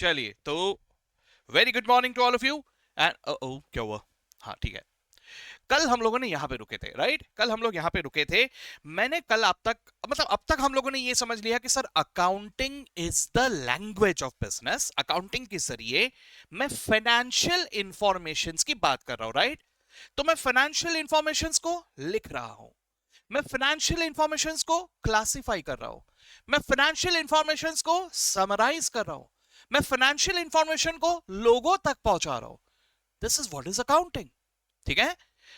चलिए तो very good morning to all of you and क्या हुआ? हाँ ठीक है। कल हम लोगों ने यहां पे रुके थे, राइट? कल हम लोग यहां पे रुके थे। मैंने कल आप तक मतलब अब तक हम लोगों ने ये समझ लिया कि sir accounting is the language of business. Accounting के जरिए मैं फाइनेंशियल इंफॉर्मेशंस की बात कर रहा हूं, राइट? तो मैं फाइनेंशियल इंफॉर्मेशंस को लिख रहा हूं, मैं फाइनेंशियल इंफॉर्मेशंस को क्लासिफाई कर रहा हूं, मैं फाइनेंशियल इंफॉर्मेशंस को समराइज कर रहा हूं, मैं फाइनेंशियल इंफॉर्मेशन को लोगों तक पहुंचा रहा हूं। This is what is accounting. ठीक है?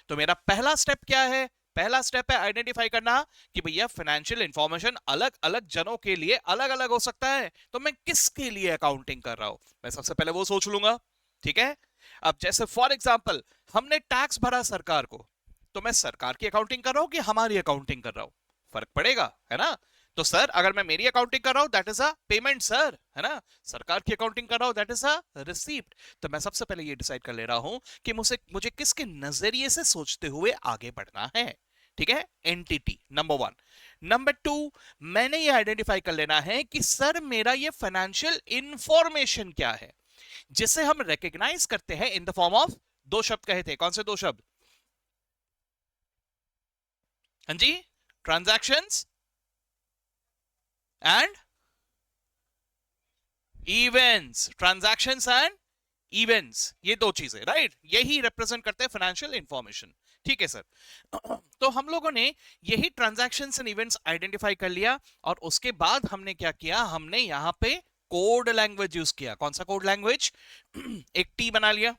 तो मेरा पहला स्टेप क्या है? पहला स्टेप है आइडेंटिफाई करना कि भैया फाइनेंशियल इंफॉर्मेशन अलग अलग जनों के लिए अलग अलग हो सकता है, तो मैं किसके लिए अकाउंटिंग कर रहा हूं, मैं सबसे पहले वो सोच लूंगा। ठीक है? अब जैसे फॉर एग्जाम्पल हमने टैक्स भरा सरकार को, तो मैं सरकार की अकाउंटिंग कर रहा हूं कि हमारी अकाउंटिंग कर रहा हूं? फर्क पड़ेगा, है ना? तो सर अगर मैं मेरी अकाउंटिंग कर रहा हूं that is a payment sir, है ना? सरकार की अकाउंटिंग कर रहा हूं दैट इज अ रिसीप्ट। तो मैं सबसे पहले ये डिसाइड कर ले रहा हूं कि मुझे मुझे किसके नजरिए से सोचते हुए आगे बढ़ना है। ठीक है? Entity number one. Number two, मैंने ये आइडेंटिफाई कर लेना है कि सर मेरा ये फाइनेंशियल इंफॉर्मेशन क्या है, जिसे हम रिकॉग्नाइज करते हैं इन द फॉर्म ऑफ दो शब्द कहे थे। कौन से दो शब्द? हाँ जी, transactions and events. Transactions and events, ये दो चीजें, राइट? यही रिप्रेजेंट करते हैं फाइनेंशियल इंफॉर्मेशन। ठीक है सर। तो हम लोगों ने यही ट्रांजैक्शंस एंड इवेंट्स आइडेंटिफाई कर लिया, और उसके बाद हमने क्या किया? हमने यहां पे कोड लैंग्वेज यूज किया। कौन सा कोड लैंग्वेज? एक टी बना लिया,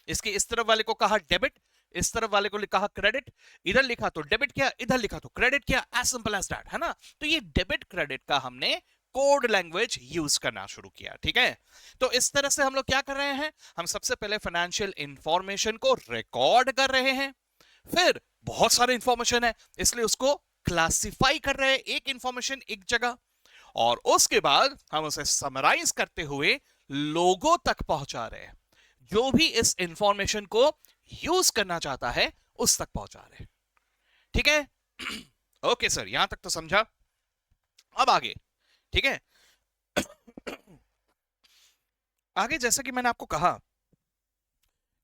इसके इस तरफ वाले को कहा डेबिट, इस तरफ वाले को कहा क्रेडिट। इधर लिखा तो डेबिट किया, इधर लिखा तो क्रेडिट किया, एज सिंपल एज दैट, है ना? तो ये डेबिट क्रेडिट का हमने कोड लैंग्वेज यूज करना शुरू किया। ठीक है? तो इस तरह से हम लोग क्या कर रहे हैं? हम सबसे पहले फाइनेंशियल इंफॉर्मेशन को रिकॉर्ड कर रहे हैं, फिर बहुत सारे इंफॉर्मेशन है इसलिए उसको क्लासिफाई कर रहे हैं, एक इंफॉर्मेशन एक जगह, और उसके बाद हम उसे समराइज करते हुए लोगों तक पहुंचा रहे हैं। जो भी इस इंफॉर्मेशन को यूज करना चाहता है उस तक पहुंचा रहे हैं। ठीक है? ओके सर, यहां तक तो समझा। अब आगे। ठीक है? आगे जैसा कि मैंने आपको कहा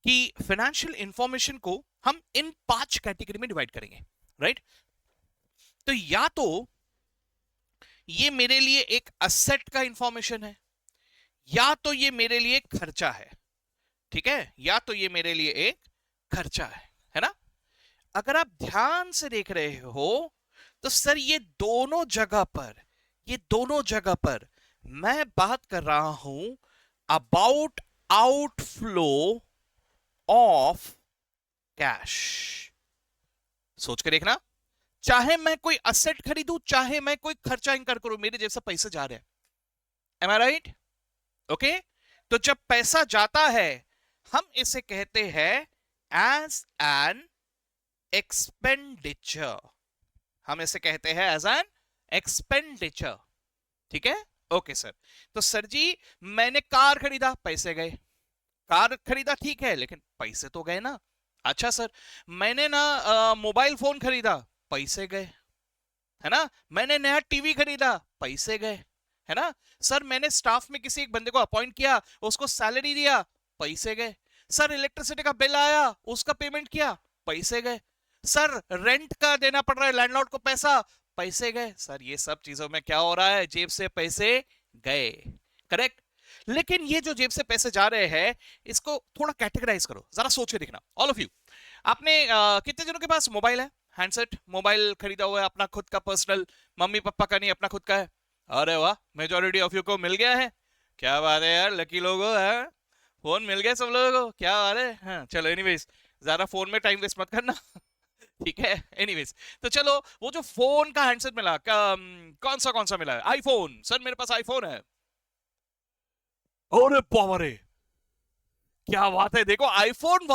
कि फाइनेंशियल इंफॉर्मेशन को हम इन 5 कैटेगरी में डिवाइड करेंगे, राइट? तो या तो ये मेरे लिए एक असेट का इंफॉर्मेशन है, या तो ये मेरे लिए खर्चा है। ठीक है? या तो ये मेरे लिए एक खर्चा है ना? अगर आप ध्यान से देख रहे हो तो सर ये दोनों जगह पर मैं बात कर रहा हूं अबाउट आउटफ्लो ऑफ कैश। सोच के देखना, चाहे मैं कोई असेट खरीदूं चाहे मैं कोई खर्चा इनकर करूं, मेरे जेब से पैसे जा रहे हैं। एम आई राइट? ओके। तो जब पैसा जाता है हम इसे कहते हैं एज एन एक्सपेंडिचर। हम इसे कहते हैं एज एन एक्सपेंडिचर। ठीक है? Okay sir. तो सर जी मैंने कार खरीदा, पैसे गए। कार खरीदा ठीक है, लेकिन पैसे तो गए ना। अच्छा सर, मैंने ना मोबाइल फोन खरीदा, पैसे गए, है ना? मैंने नया टीवी खरीदा, पैसे गए, है ना? सर मैंने स्टाफ में किसी एक बंदे को अपॉइंट किया, उसको सैलरी दिया, पैसे गए। सर इलेक्ट्रिसिटी का बिल आया, उसका पेमेंट किया, पैसे गए। सर रेंट का देना पड़ रहा है लैंडलॉर्ड को पैसा, पैसे गए। सर ये सब चीजों में क्या हो रहा है? जेब से पैसे गए। करेक्ट? लेकिन ये जो जेब से पैसे जा रहे हैं इसको थोड़ा कैटेगराइज करो, जरा सोच के देखना ऑल ऑफ यू। आपने कितने जनों के पास मोबाइल है? हैंडसेट मोबाइल खरीदा हुआ है अपना खुद का पर्सनल, मम्मी पापा का नहीं अपना खुद का है? अरे वाह, मेजोरिटी ऑफ यू को मिल गया है। क्या बात है यार, लकी लोगो है, फोन मिल गया सब लोगों को, क्या बात है। हाँ, चलो एनीवेज ज्यादा फोन में टाइम वेस्ट मत करना। ठीक है? एनीवेज तो चलो, वो जो फोन का हैंडसेट मिला कौन सा मिला है? आईफोन। सर मेरे पास आईफोन है। अरे बाबा रे, क्या बात है। देखो आईफोन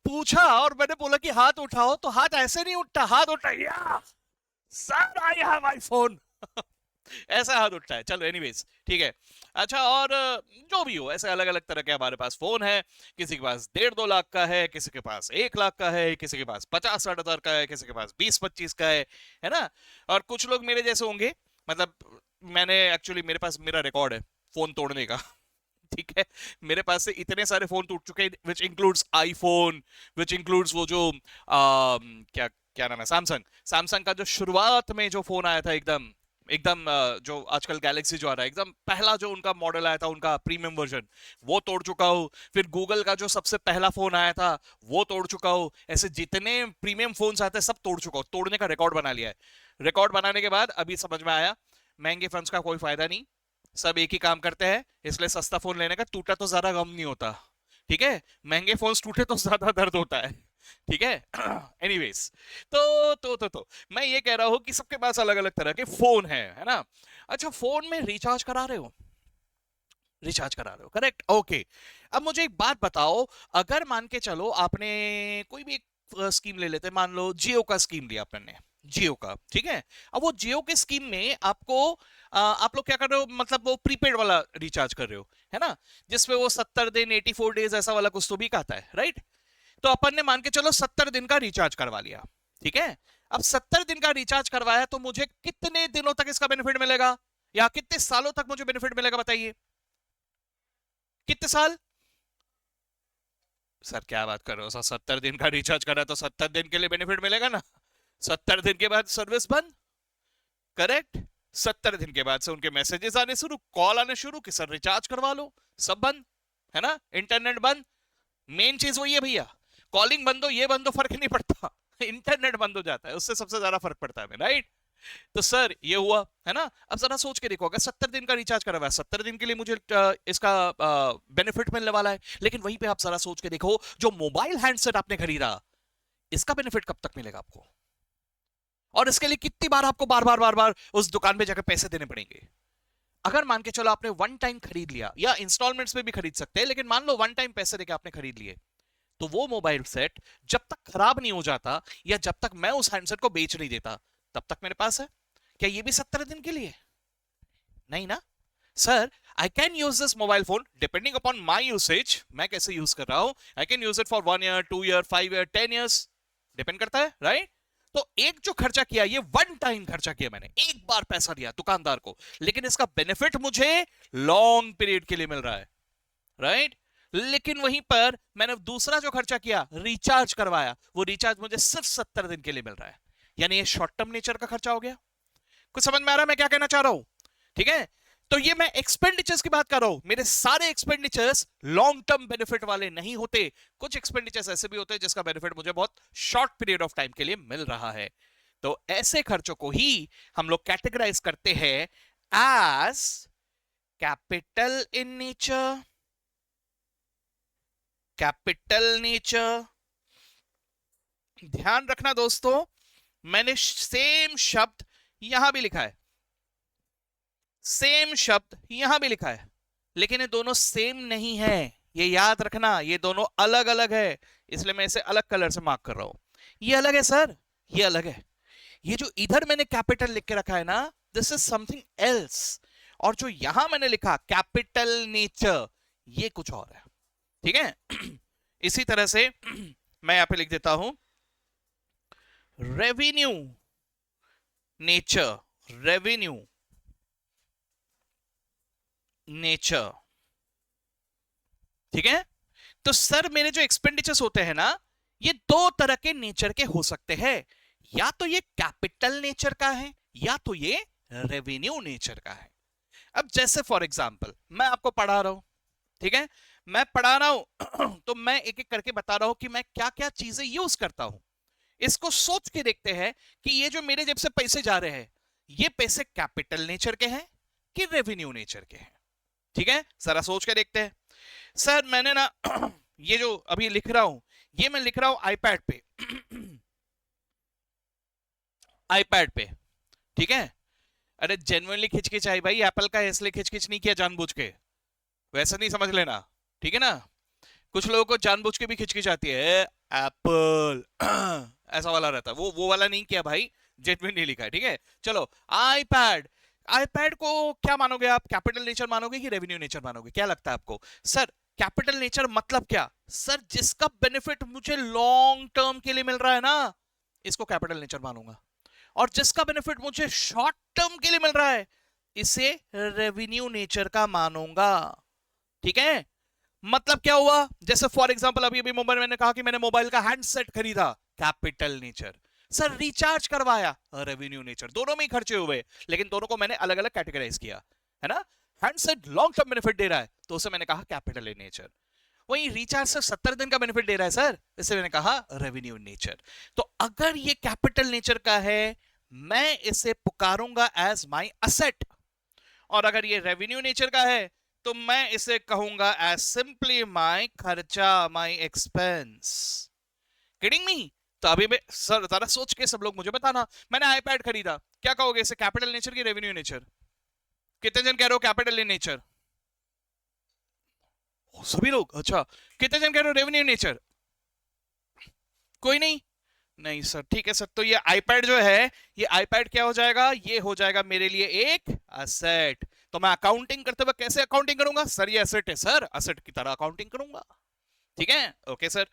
पूछा और मैंने बोला कि हाथ उठाओ, तो हाथ ऐसे नहीं उठता, हाथ उठा या सर आई हैव आईफोन। ऐसा हाथ उठता है। चलो एनीवेज ठीक है। अच्छा, और जो भी हो, ऐसे अलग अलग तरह के हमारे पास फोन है। किसी के पास 1.5-2 लाख का है, किसी के पास 1 लाख का है, किसी के पास 50-60 हजार का है, किसी के पास 20-25 का है ना? और कुछ लोग मेरे जैसे होंगे, मतलब मैंने एक्चुअली मेरे पास मेरा रिकॉर्ड है फोन तोड़ने का। ठीक है, मेरे पास से इतने सारे फोन टूट चुके हैं, which includes iPhone, which includes वो जो क्या क्या नाम है, सैमसंग। सैमसंग का जो शुरुआत में जो फोन आया था, एकदम एकदम जो आजकल गैलेक्सी जो आ रहा है, एकदम पहला जो उनका मॉडल आया था, उनका प्रीमियम वर्जन, वो तोड़ चुका हूँ। फिर गूगल का जो सबसे पहला फोन आया था, वो तोड़ चुका हूँ। ऐसे जितने प्रीमियम फोन्स आते हैं सब तोड़ चुका हूँ, तोड़ने का रिकॉर्ड बना लिया है। रिकॉर्ड बनाने के बाद अभी समझ में आया महंगे फोन्स का कोई फायदा नहीं, सब एक ही काम करते हैं, इसलिए सस्ता फोन लेने का, टूटा तो ज्यादा गम नहीं होता, ठीक है, महंगे फोन टूटे तो ज्यादा दर्द होता है, ठीक है। एनीवेज, तो मैं ये कह रहा हूं कि सबके पास अलग अलग तरह के फोन है ना। अच्छा, फोन में रिचार्ज करा रहे हो, रिचार्ज करा रहे हो, करेक्ट, ओके। अब मुझे एक बात बताओ, अगर मान के चलो आपने कोई भी एक स्कीम ले लेते, मान लो जियो का स्कीम लिया आपने, जियो का, ठीक है। अब वो जियो के स्कीम में आपको आप लोग क्या कर रहे हो, मतलब वो प्रीपेड वाला रिचार्ज कर रहे हो, है ना, जिसपे वो 70 दिन 84 डेज ऐसा वाला कुछ तो भी आता है, राइट। तो अपन ने मान के चलो 70 दिन का रिचार्ज करवा लिया, ठीक है। अब 70 दिन का रिचार्ज करवाया तो मुझे कितने दिनों तक इसका बेनिफिट मिलेगा, या कितने सालों तक मुझे बेनिफिट मिलेगा, बताइए कितने साल। सर क्या बात कर रहे हो सर, 70 दिन का रिचार्ज करा तो 70 दिन के लिए बेनिफिट मिलेगा ना, 70 दिन के बाद सर्विस बंद, करेक्ट। 70 दिन के बाद से उनके मैसेजेस आने शुरू, कॉल आने शुरू कि सर रिचार्ज करवा लो, सब बंद, है ना, इंटरनेट बंद। मेन चीज वही है भैया, कॉलिंग बंद हो, ये बंद हो, फर्क नहीं पड़ता, इंटरनेट बंद हो जाता है, उससे सबसे ज्यादा फर्क पड़ता है, राइट। तो सर ये हुआ, है ना। अब जरा सोच के देखो, अगर 70 दिन का रिचार्ज करा हुआ है, 70 दिन के लिए मुझे इसका बेनिफिट मिलने वाला है, लेकिन वहीं पे आप जरा सोच के देखो, जो मोबाइल हैंडसेट आपने खरीदा, इसका बेनिफिट कब तक मिलेगा आपको, और इसके लिए कितनी बार आपको बार बार बार बार उस दुकान पे जाकर पैसे देने पड़ेंगे। अगर मान के चलो आपने वन टाइम खरीद लिया, या इंस्टॉलमेंट्स में भी खरीद सकते हैं, लेकिन मान लो वन टाइम पैसे देके आपने खरीद लिए, तो वो मोबाइल सेट जब तक खराब नहीं हो जाता, या जब तक मैं उस हैंडसेट को बेच नहीं देता, तब तक मेरे पास है। क्या ये भी 70 दिन के लिए? नहीं ना sir. I can use this mobile phone depending upon my usage, मैं कैसे यूज कर रहा हूं। I can use it for 1 year, 2 year, 5 year, 10 years, depend करता है, राइट। तो एक जो खर्चा किया, ये वन टाइम खर्चा किया मैंने, एक बार पैसा दिया दुकानदार को, लेकिन इसका बेनिफिट मुझे लॉन्ग पीरियड के लिए मिल रहा है, राइट। लेकिन वहीं पर मैंने दूसरा जो खर्चा किया, रिचार्ज करवाया, वो रिचार्ज मुझे सिर्फ 70 दिन के लिए मिल रहा है, यानी ये शॉर्ट टर्म नेचर का खर्चा हो गया। कुछ समझ में आ रहा है मैं क्या कहना चाह रहा हूं, ठीक है। तो ये मैं एक्सपेंडिचर्स की बात कर रहा हूं, मेरे सारे एक्सपेंडिचर्स लॉन्ग टर्म बेनिफिट वाले नहीं होते, कुछ एक्सपेंडिचर्स ऐसे भी होते हैं जिसका बेनिफिट मुझे बहुत शॉर्ट पीरियड ऑफ टाइम के लिए मिल रहा है। तो ऐसे खर्चों को ही हम लोग कैटेगराइज करते हैं as capital in nature, capital nature. ध्यान रखना दोस्तों, मैंने सेम शब्द यहां भी लिखा है, सेम शब्द यहां भी लिखा है, लेकिन ये दोनों सेम नहीं है, ये याद रखना, ये दोनों अलग अलग है, इसलिए मैं इसे अलग कलर से मार्क कर रहा हूं। ये अलग है सर, ये अलग है। ये जो इधर मैंने कैपिटल लिख के रखा है ना, दिस इज समथिंग एल्स, और जो यहां मैंने लिखा कैपिटल नेचर, ये कुछ और है, ठीक है। इसी तरह से मैं यहां पे लिख देता हूं रेवेन्यू नेचर, रेवेन्यू नेचर, ठीक है। तो सर मेरे जो एक्सपेंडिचर्स होते हैं ना, ये दो तरह के नेचर के हो सकते हैं, या तो ये कैपिटल नेचर का है, या तो ये रेवेन्यू नेचर का है। अब जैसे फॉर एग्जांपल मैं आपको पढ़ा रहा हूं, ठीक है, मैं पढ़ा रहा हूं तो मैं एक एक करके बता रहा हूं कि मैं क्या क्या चीजें यूज करता हूं। इसको सोच के देखते हैं कि ये जो मेरे जेब से पैसे जा रहे हैं, ये पैसे कैपिटल नेचर के हैं कि रेवेन्यू नेचर के हैं, ठीक है, जरा सोच के देखते हैं। सर मैंने ना ये जो अभी लिख रहा हूं, ये मैं लिख रहा हूं आईपैड पे, आईपैड पे, ठीक है। अरे जेन्युइनली खिचखिच आई भाई, एप्पल का इसलिए खिचखिच नहीं किया जानबूझ के, वैसा नहीं समझ लेना, ठीक है ना। कुछ लोगों को जानबूझ के भी खिचखिच आती है, एप्पल ऐसा वाला रहता है, वो वाला नहीं किया भाई, जेन्युइनली लिखा है, ठीक है। चलो आईपैड, आईपैड को क्या मानोगे आप, कैपिटल नेचर मानोगे कि रेवेन्यू नेचर मानोगे, क्या लगता है आपको। सर कैपिटल नेचर मतलब क्या, सर जिसका बेनिफिट मुझे लॉन्ग टर्म के लिए मिल रहा है ना, इसको कैपिटल नेचर मानूंगा, और जिसका बेनिफिट मुझे शॉर्ट टर्म के लिए मिल रहा है, इसे रेवेन्यू नेचर का मानूंगा। ठीक है, मतलब क्या हुआ, जैसे फॉर एग्जांपल अभी अभी मोबाइल मैंने कहा कि मैंने मोबाइल का हैंडसेट खरीदा, कैपिटल नेचर। सर रिचार्ज करवाया, रेवेन्यू नेचर। दोनों में ही खर्चे हुए, लेकिन दोनों को मैंने अलग अलग कैटेगराइज किया, है ना। हैंडसेट लॉन्ग टर्म बेनिफिट दे रहा है, तो उसे मैंने कहा कैपिटल इन नेचर। वही रिचार्ज सिर्फ 70 दिन का बेनिफिट दे रहा है सर, इसे मैंने कहा रेवेन्यू नेचर। तो अगर ये कैपिटल नेचर का है, मैं इसे पुकारूंगा एज माई असेट, और अगर ये रेवेन्यू नेचर का है तो मैं इसे कहूंगा एज सिंपली माई खर्चा, माई एक्सपेंस। Kidding me? तो अभी मैं सर जरा सोच के सब लोग मुझे बताना, मैंने आईपैड खरीदा, क्या कहोगे, इसे कैपिटल नेचर की रेवेन्यू नेचर? कितने जन कह रहे हो कैपिटल इन नेचर? सभी लोग, अच्छा। कितने जन कह रहे हो रेवेन्यू नेचर? कोई नहीं? नहीं सर, ठीक है सर, तो ये आईपैड जो है, ये आईपैड क्या हो जाएगा, ये हो जाएगा मेरे लिए एक असेट। तो मैं अकाउंटिंग करते वक्त कैसे अकाउंटिंग करूंगा, सर ये असेट है सर, असेट की तरह अकाउंटिंग करूंगा। ठीक है, ओके सर।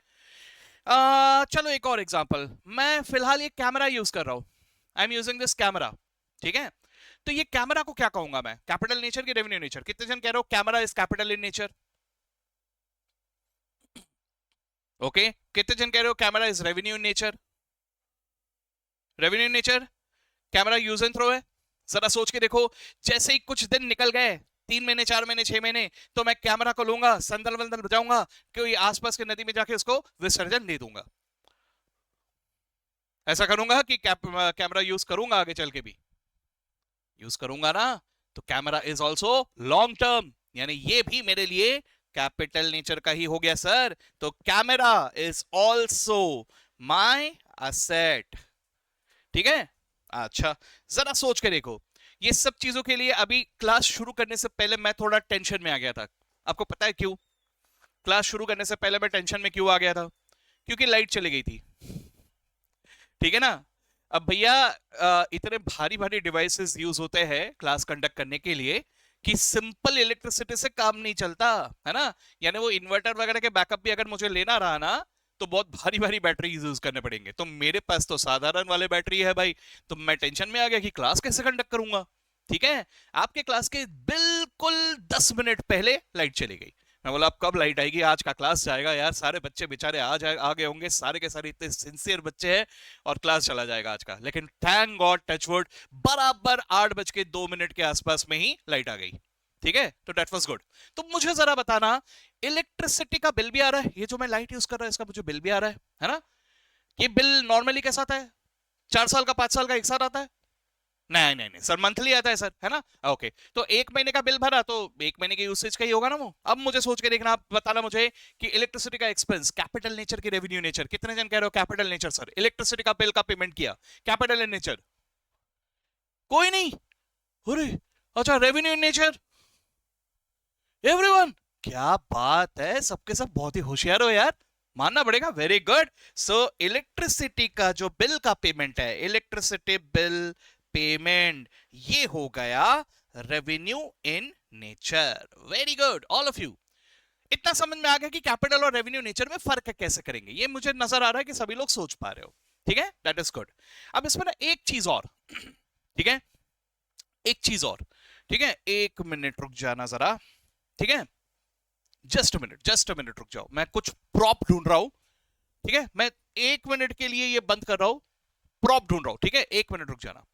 चलो एक और एग्जांपल, मैं फिलहाल ये कैमरा यूज कर रहा हूं, I am using this camera. ठीक है, तो ये कैमरा को क्या कहूंगा मैं, कैपिटल नेचर की रेवेन्यू नेचर? कितने जन कह रहे हो camera is capital in nature? Okay, कितने जन कह रहे हो camera is revenue in nature? Revenue nature, camera use and throw है। जरा सोच के देखो, जैसे ही कुछ दिन निकल गए, 3 महीने 4 महीने 6 महीने, तो मैं कैमरा को लूंगा, संदल वंदल बजाऊंगा, क्योंकि आसपास के नदी में जाके उसको विसर्जन दे दूंगा। ऐसा करूंगा कि कैमरा यूज करूंगा, आगे चल के भी यूज करूंगा ना। तो camera is also long term, यानी ये भी मेरे लिए कैपिटल नेचर का ही हो गया सर। तो camera is also my asset. ठीक है, अच्छा। जरा सोच के देखो, ये सब चीजों के लिए अभी क्लास शुरू करने से पहले मैं थोड़ा टेंशन में आ गया था। आपको पता है क्यों? क्लास शुरू करने से पहले मैं टेंशन में क्यों आ गया था? क्योंकि लाइट चली गई थी। ठीक है ना। अब भैया इतने भारी भारी डिवाइसेस यूज होते हैं क्लास कंडक्ट करने के लिए कि सिंपल इलेक्ट्रिसिटी से काम नहीं चलता, है ना। यानी वो इन्वर्टर वगैरह के बैकअप भी अगर मुझे लेना रहा ना, तो बहुत भारी भारी बैटरी यूज करने पड़ेंगे। तो मेरे पास तो साधारण वाले बैटरी है भाई। तो मैं टेंशन में आ गया कि क्लास कैसे कंडक्ट करूंगा। ठीक है, आपके क्लास के बिल्कुल 10 मिनट पहले लाइट चली गई। मैं बोला अब कब लाइट आएगी, आज का क्लास जाएगा यार, सारे बच्चे बेचारे आ गए होंगे, सारे के सारे इतने सिंसियर बच्चे हैं, और क्लास चला जाएगा आज का। लेकिन थैंक गॉड, टचवुड, बराबर 8 बज के 2 मिनट के आसपास में ही लाइट आ गई। ठीक है, तो डेट वॉज गुड। तो मुझे जरा बताना, इलेक्ट्रिसिटी का बिल भी आ रहा है, ये जो मैं लाइट यूज कर रहा हूं इसका मुझे बिल भी आ रहा है ना। ये बिल नॉर्मली कैसा आता है, 4 साल का 5 साल का एक साथ आता है? नहीं नहीं नहीं सर, मंथली आता है सर, है ना। ओके, तो 1 महीने का बिल भरा तो 1 महीने के यूसेज का ही होगा ना वो। अब मुझे सोच के देखना, आप बताना मुझे कि इलेक्ट्रिसिटी का एक्सपेंस कैपिटल नेचर की रेवेन्यू नेचर? कितने जन कह रहे हो कैपिटल नेचर सर, इलेक्ट्रिसिटी का बिल का पेमेंट किया कैपिटल इन नेचर? कोई नहीं? अरे अच्छा, रेवेन्यू इन नेचर एवरीवन। क्या बात है, सबके सब बहुत ही होशियार हो यार, मानना पड़ेगा, वेरी गुड। सो इलेक्ट्रिसिटी का जो बिल का पेमेंट है, इलेक्ट्रिसिटी बिल पेमेंट, ये हो गया revenue in nature. Very good all of you. इतना समझ में आ गया कि कैपिटल और रेवेन्यू नेचर में फर्क है, कैसे करेंगे, ये मुझे नजर आ रहा है कि सभी लोग सोच पा रहे हो। ठीक है, दैट इज गुड। अब इसमें ना एक चीज और ठीक है, एक चीज और। ठीक है, 1 मिनट रुक जाना जरा। ठीक है, जस्ट अ मिनट रुक जाओ, मैं कुछ प्रॉप ढूंढ रहा हूं। ठीक है, मैं 1 मिनट के लिए ये बंद कर रहा हूं, प्रॉप ढूंढ रहा हूं। ठीक है, 1 मिनट रुक जाना।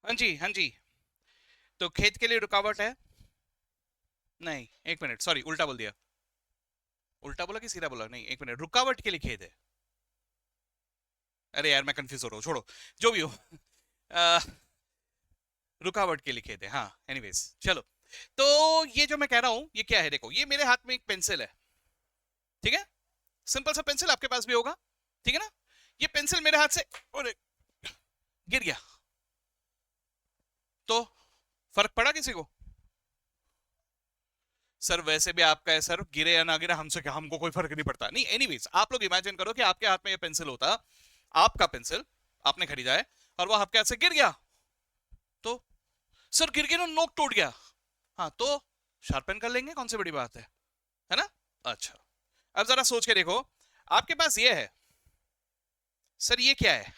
हाँ जी, हाँ जी। तो खेत के लिए रुकावट है? नहीं, 1 मिनट, सॉरी उल्टा बोल दिया। उल्टा बोला कि सीधा बोला? नहीं, 1 मिनट, रुकावट के लिए खेद है। अरे यार मैं कंफ्यूज हो रहा हूँ, छोड़ो जो भी हो। अ, रुकावट के लिखे थे, हाँ, एनीवेज चलो। तो ये जो मैं कह रहा हूँ ये क्या है, देखो ये मेरे हाथ में एक पेंसिल है, ठीक है, सिंपल सा पेंसिल, आपके पास भी होगा, ठीक है ना। ये पेंसिल मेरे हाथ से अरे, गिर गया, तो फर्क पड़ा किसी को? सर वैसे भी आपका है सर, गिरे या ना गिरे हमसे क्या, हमको कोई फर्क नहीं पड़ता। नहीं, एनीवेज आप लोग इमेजिन करो कि आपके हाथ में ये पेंसिल होता, आपका पेंसिल आपने खरीदा है, और वो आपके हाथ से गिर गया, तो सर गिर गया ना, नोक टूट गया, हाँ तो शार्पन कर लेंगे, कौन सी बड़ी बात है ना। अच्छा, अब जरा सोच के देखो, आपके पास ये है, सर ये क्या है,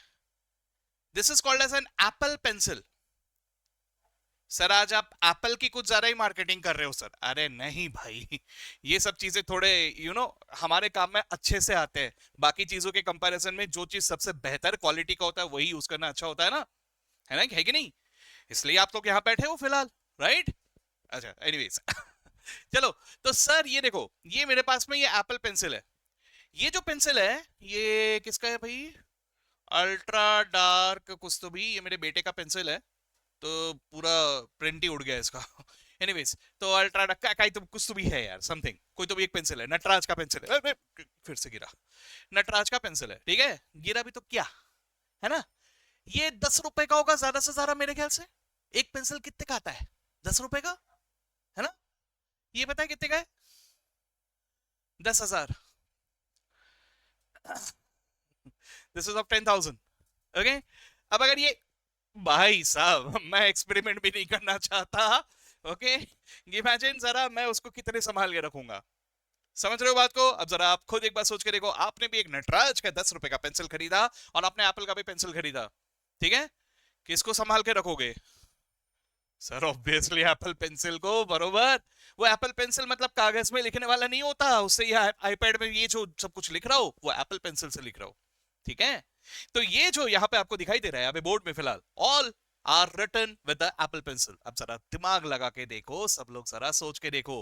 this is called as an Apple pencil. Sir आज आप एप्पल की कुछ ज्यादा ही मार्केटिंग कर रहे हो सर। अरे नहीं भाई, ये सब चीजें थोड़े हमारे काम में अच्छे से आते हैं। बाकी चीजों के कंपैरिजन में जो चीज सबसे बेहतर क्वालिटी का होता है वही यूज करना अच्छा होता है ना, है कि नहीं? इसलिए आप लोग यहाँ बैठे हो फिलहाल, राइट? अच्छा, एनीवेज चलो, तो सर ये देखो, ये मेरे पास में ये एप्पल पेंसिल है। ये जो पेंसिल है ये किसका है भाई? अल्ट्रा डार्क कुछ तो भी, ये मेरे बेटे का पेंसिल है, तो पूरा प्रिंट ही उड़ गया इसका एनीवेज, तो अल्ट्रा डक्का का तो कुछ तो भी है यार, समथिंग, कोई तो भी एक पेंसिल है, नटराज का पेंसिल है। फिर से गिरा, नटराज का पेंसिल है, ठीक है, गिरा भी तो क्या, है ना। ये 10 रुपए का होगा ज्यादा से ज्यादा मेरे ख्याल से। एक पेंसिल कितने का आता है? 10 रुपए का, है ना। ये पता है कितने का है? 10,000। This is of 10,000। ओके, अब अगर ये, भाई साहब मैं एक्सपेरिमेंट भी नहीं करना चाहता, ओके, इमेजिन जरा मैं उसको कितने संभाल के रखूंगा। समझ रहे हो बात को? अब जरा आप खुद एक बार सोच के देखो, आपने भी एक नटराज का 10 रुपए का पेंसिल खरीदा और आपने एप्पल का भी पेंसिल खरीदा, ठीक है, किसको संभाल के रखोगे? सर ऑब्वियसली एप्पल पेंसिल को, बरोबर। वो एप्पल पेंसिल मतलब कागज में लिखने वाला नहीं होता, उससे ये आईपैड में ये जो सब कुछ लिख रहा हो वो एप्पल पेंसिल से लिख रहा हो, ठीक है। तो ये जो यहाँ पे आपको दिखाई दे रहा है अभी बोर्ड में फिलहाल, all are written with the Apple pencil. अब जरा दिमाग लगा के देखो, सब लोग जरा सोच के देखो,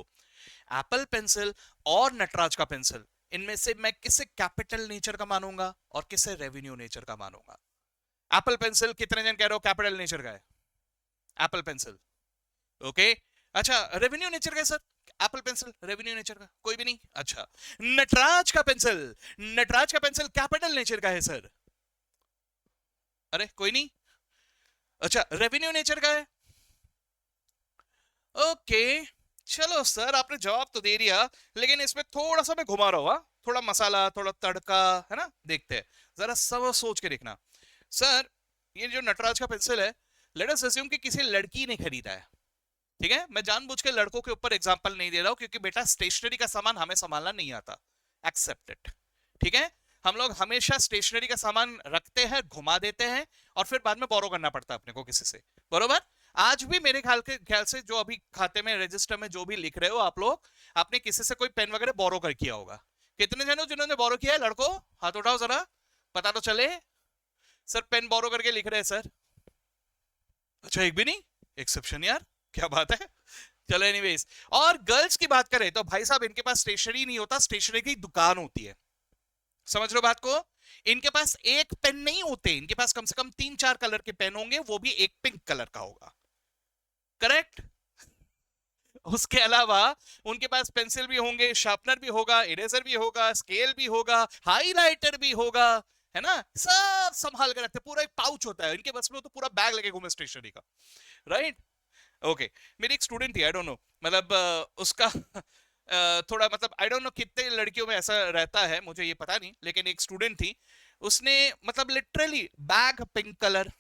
एप्पल पेंसिल और नटराज का पेंसिल, इनमें से मैं किसे कैपिटल नेचर का मानूंगा और किसे रेवेन्यू नेचर का मानूंगा? एप्पल पेंसिल कितने जन कह रहे हो कैपिटल नेचर का है? Apple pencil, okay. अच्छा, रेवेन्यू नेचर का है sir? Apple pencil revenue nature का कोई भी नहीं। अच्छा, नटराज का पेंसिल, नटराज का पेंसिल कैपिटल नेचर का है सर? अरे कोई नहीं। अच्छा, रेवेन्यू नेचर का है, ओके। चलो सर आपने जवाब तो दे दिया, लेकिन इसमें थोड़ा सा मैं घुमा रहा हूँ, थोड़ा मसाला, थोड़ा तड़का, है ना, देखते हैं, जरा सब सोच के देखना। सर ये जो नटराज का पेंसिल है, लेट अस अज्यूम कि किसी लड़की ने खरीदा है, ठीक है, मैं जानबूझ के लड़कों के ऊपर एग्जांपल नहीं दे रहा हूं क्योंकि बेटा स्टेशनरी का सामान हमें संभालना नहीं आता, एक्सेप्ट इट, ठीक है। हम लोग हमेशा स्टेशनरी का सामान रखते हैं, घुमा देते हैं, और फिर बाद में बोरो करना पड़ता है अपने को किसी से, बरोबर। आज भी मेरे ख्याल से जो अभी खाते में रजिस्टर में जो भी लिख रहे हो आप लोग, आपने किसी से कोई पेन वगैरह बोरो कर किया होगा। कितने जन हो जिन्होंने बोरो किया है? लड़कों हाथ उठाओ जरा, पता तो चले। सर पेन बोरो करके लिख रहे हैं सर। अच्छा, एक भी नहीं, एक्सेप्शन यार, क्या बात है। चलो एनीवेज, और गर्ल्स की बात करें तो भाई साहब इनके पास स्टेशनरी नहीं होता, स्टेशनरी की दुकान होती है, समझ लो बात को। इनके पास एक पेन नहीं होते, इनके पास कम से कम 3-4 कलर के पेन होंगे, वो भी एक पिंक कलर का होगा, करेक्ट। उसके अलावा उनके पास पेंसिल भी होंगे, शार्पनर भी होगा, इरेजर भी होगा, स्केल भी होगा, हाइलाइटर भी होगा, है ना, सब संभाल कर रखते, पूरा एक पाउच होता है इनके बस में, तो पूरा बैग लेके घूमे स्टेशनरी का, राइट। ओके, मेरी एक स्टूडेंट थी, आई डोंट नो, मतलब उसका थोड़ा मतलब आई डोंट नो कितने लड़कियों में ऐसा रहता है, मुझे ये पता नहीं, लेकिन एक स्टूडेंट थी, उसने मतलब literally bag pink colour,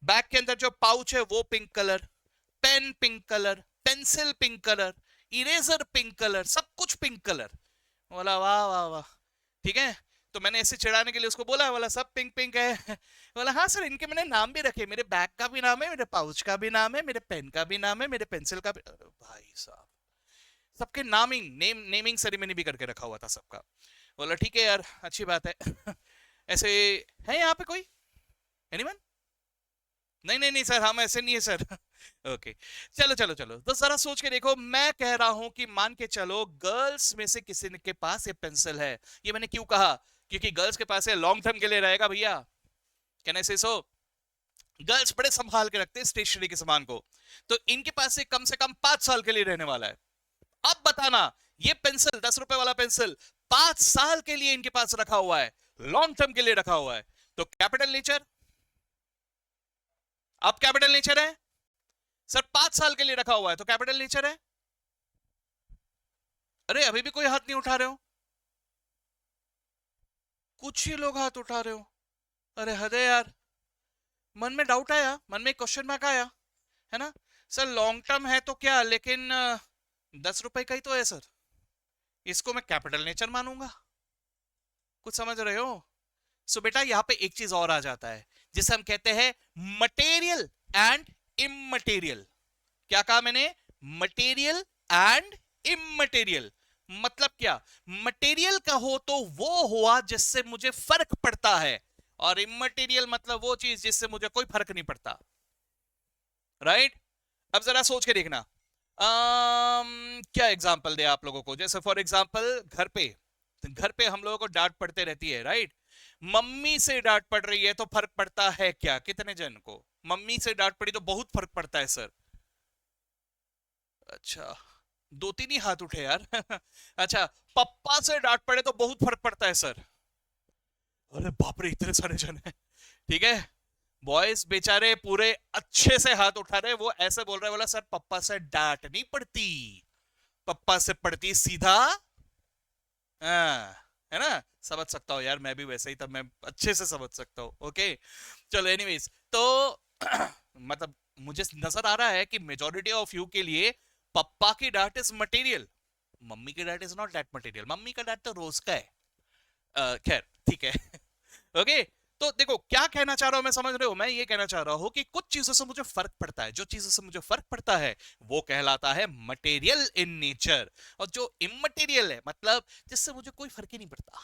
bag के अंदर जो पाउच है वो pink colour, pen pink colour, pencil pink colour, eraser pink colour, सब कुछ पिंक कलर। बोला वाह वाह वाह, ठीक है। तो मैंने ऐसे चिढ़ाने के लिए उसको बोला, बोला सब पिंक पिंक है। बोला हाँ सर, इनके मैंने नाम भी रखे, मेरे बैग का भी नाम है, मेरे पाउच का भी नाम है, मेरे पेन का भी नाम है, मेरे पेंसिल का भी। भाई साहब, सबके नेमिंग सेरेमनी भी करके रखा हुआ था सबका। बोला ठीक है यार, अच्छी बात है। ऐसे है यहाँ पे कोई, एनीवन? नहीं नहीं नहीं सर, हम ऐसे नहीं है सर। ओके, चलो चलो चलो, तो जरा सोच के देखो, मैं कह रहा हूं कि मान के चलो गर्ल्स में से किसी के पास ये पेंसिल है। ये मैंने क्यों कहा? क्योंकि गर्ल्स के पास लॉन्ग टर्म के लिए रहेगा भैया। कैन आई से सो? गर्ल्स बड़े संभाल के रखते हैं स्टेशनरी के सामान को, तो इनके पास से कम 5 साल के लिए रहने वाला है। अब बताना, ये पेंसिल 10 रुपए वाला पेंसिल 5 साल के लिए इनके पास रखा हुआ है, लॉन्ग टर्म के लिए रखा हुआ है, तो कैपिटल नेचर। अब कैपिटल नेचर है सर, 5 साल के लिए रखा हुआ है तो कैपिटल नेचर है। अरे अभी भी कोई हाथ नहीं उठा रहे हो, कुछ ही लोग हाथ उठा रहे हो। अरे हद है यार, मन में डाउट आया, मन में क्वेश्चन मार्क आया, है ना सर? लॉन्ग टर्म है तो क्या, लेकिन 10 रुपए का ही तो है सर, इसको मैं कैपिटल नेचर मानूंगा। कुछ समझ रहे हो? सो बेटा यहां पे एक चीज और आ जाता है जिसे हम कहते हैं मटेरियल एंड इमटेरियल। क्या कहा मैंने? Material and immaterial. मतलब क्या? मटेरियल का हो तो वो हुआ जिससे मुझे फर्क पड़ता है, और इमटेरियल मतलब वो चीज जिससे मुझे कोई फर्क नहीं पड़ता। राइट? अब जरा सोच के देखना, क्या एग्जांपल दे आप लोगों को? जैसे फॉर एग्जांपल घर पे हम लोगों को डांट पड़ते रहती है, राइट? मम्मी से डांट पड़ रही है तो फर्क पड़ता है क्या? कितने जन को मम्मी से डांट पड़ी तो बहुत फर्क पड़ता है सर? अच्छा, 2-3 ही हाथ उठे यार। अच्छा, पप्पा से डांट पड़े तो बहुत फर्क पड़ता है सर? अरे बाप रे, इतने सारे जन हैं। ठीक है, बॉयज बेचारे पूरे अच्छे से हाथ उठा रहे, वो ऐसे बोल रहे, बोला सर पप्पा से डांट नहीं पड़ती, पप्पा से पड़ती सीधा। हाँ, है ना? समझ सकता हूँ यार, मैं भी वैसे ही था, मैं अच्छे से समझ सकता हूँ। ओके, चलो एनीवेज, तो मतलब मुझे नजर आ रहा है कि मेजोरिटी ऑफ यू के लिए पप्पा की डांट इज मटेरियल, मम्मी की डांट is not that material. Mummy का डांट तो रोज का है। खैर ठीक है। ओके, तो देखो क्या कहना चाह रहा हूं मैं, समझ रहे हो? मैं ये कहना चाह रहा हूं कि कुछ चीजों से मुझे फर्क पड़ता है, जो चीजों से मुझे फर्क पड़ता है वो कहलाता है मटेरियल इन नेचर, और जो इमटेरियल है मतलब जिससे मुझे कोई फर्क ही नहीं पड़ता।